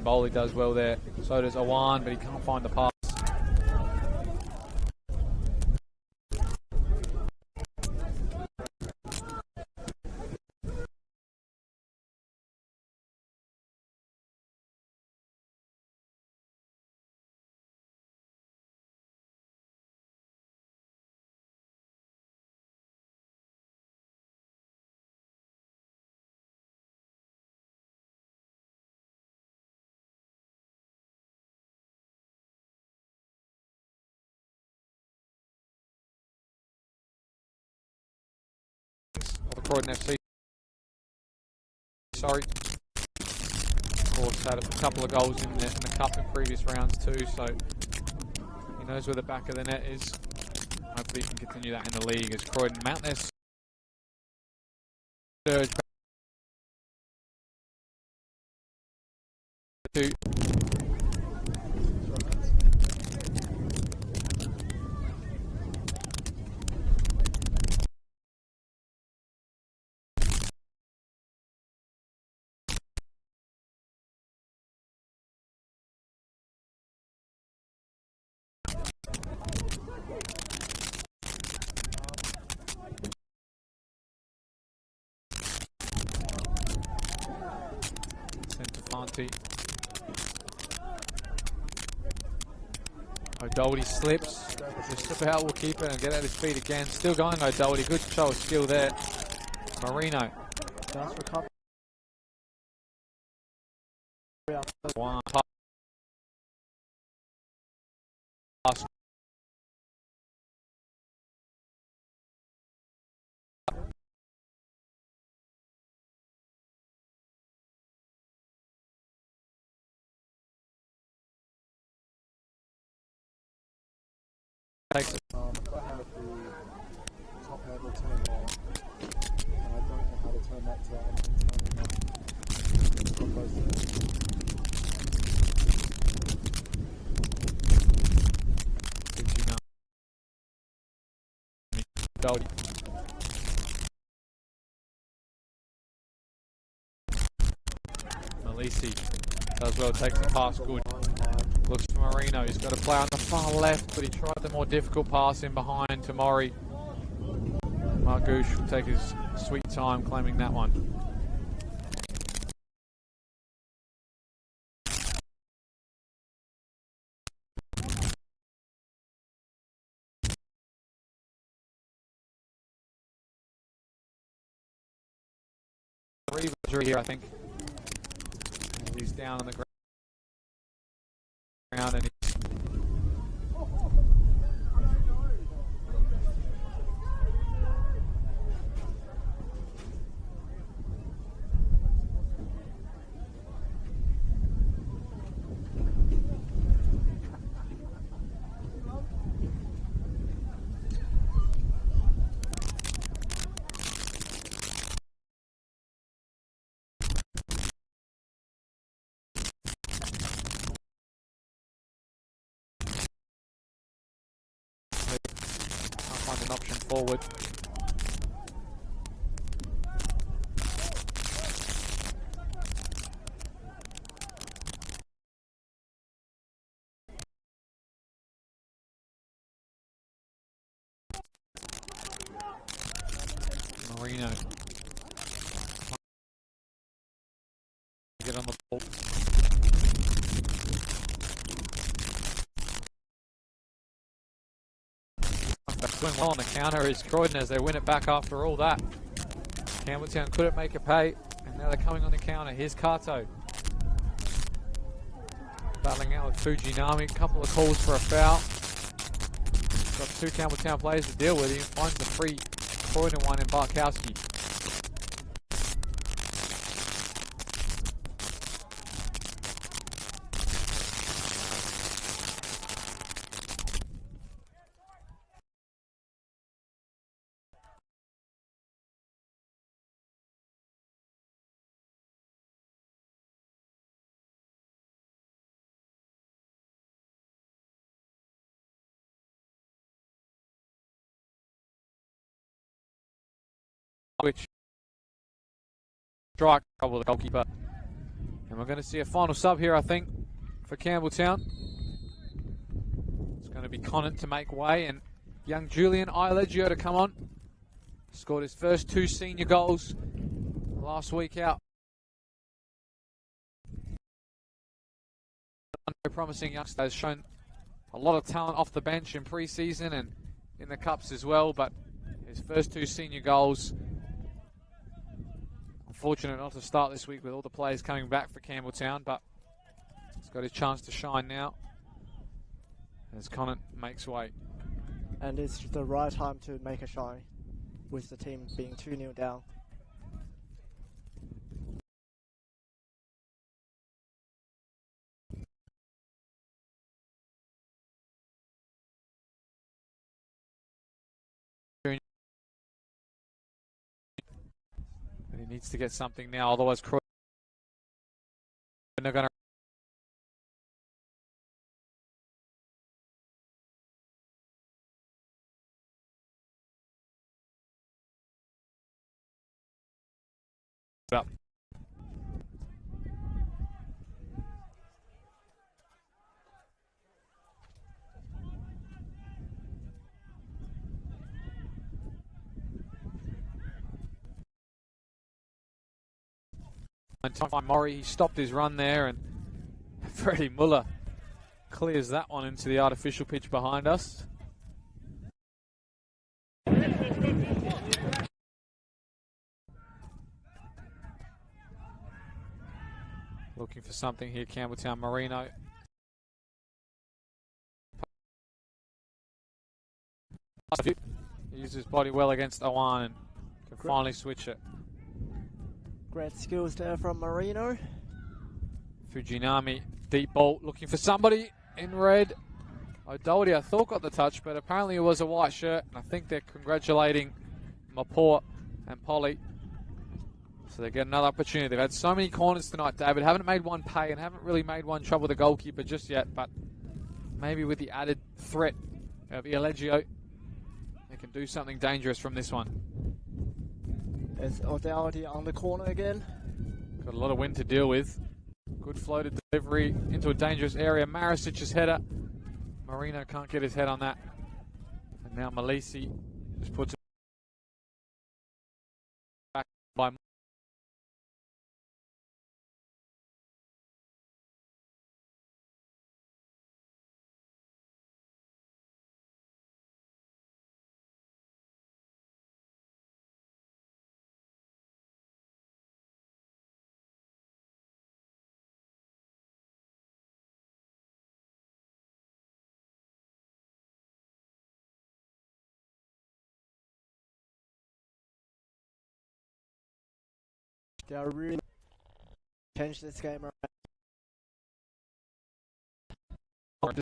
Bowley does well there. So does Awan, but he can't find the pass. Of the Croydon FC. Sorry. Of course, had a couple of goals in the cup in previous rounds too, so he knows where the back of the net is. Hopefully he can continue that in the league as Croydon mount their surge back to Fonte. O'Doherty slips, just about will keep it and get at his feet again. Still going O'Doherty, good show of skill there. Marino. One pass. Takes it. I have the top handle turned on, and I don't know how to turn that down. Malisi does well, takes the pass good. Looks for Marino, he's got to play on the far left, but he tried the more difficult pass in behind to Murray. Margouche will take his sweet time claiming that one. Injury here, I think. He's down on the ground and find an option forward. Marino. Get on the ball. Doing well on the counter is Croydon as they win it back after all that. Campbelltown couldn't make it pay, and now they're coming on the counter. Here's Kato. Battling out with Fujinami, a couple of calls for a foul. Got two Campbelltown players to deal with. He finds the free Croydon one in Barkowski. which strike trouble the goalkeeper. And we're going to see a final sub here, I think, for Campbelltown. It's going to be Conant to make way and young Julian Ileggio to come on. Scored his first 2 senior goals last week out. Very promising youngster, has shown a lot of talent off the bench in pre-season and in the cups as well, but his first 2 senior goals. Unfortunate not to start this week with all the players coming back for Campbelltown, but he's got his chance to shine now as Conant makes way. And it's the right time to make a shine with the team being 2-0 down. He needs to get something now, otherwise Croydon are going to up. And time Murray, he stopped his run there, and Freddie Muller clears that one into the artificial pitch behind us. Looking for something here, Campbelltown. Marino. He used his body well against Owan and can finally switch it. Great skills there from Marino. Fujinami, deep ball, looking for somebody in red. O'Doherty, I thought got the touch, but apparently it was a white shirt. And I think they're congratulating Mapua and Polly. So they get another opportunity. They've had so many corners tonight, David. Haven't made one pay and haven't really made one trouble the goalkeeper just yet. But maybe with the added threat of Ileggio, they can do something dangerous from this one. There's O'Doherty on the corner again. Got a lot of wind to deal with. Good floated delivery into a dangerous area. Marisic's header. Marino can't get his head on that. And now Malisi just puts it back by They are really changed this game around.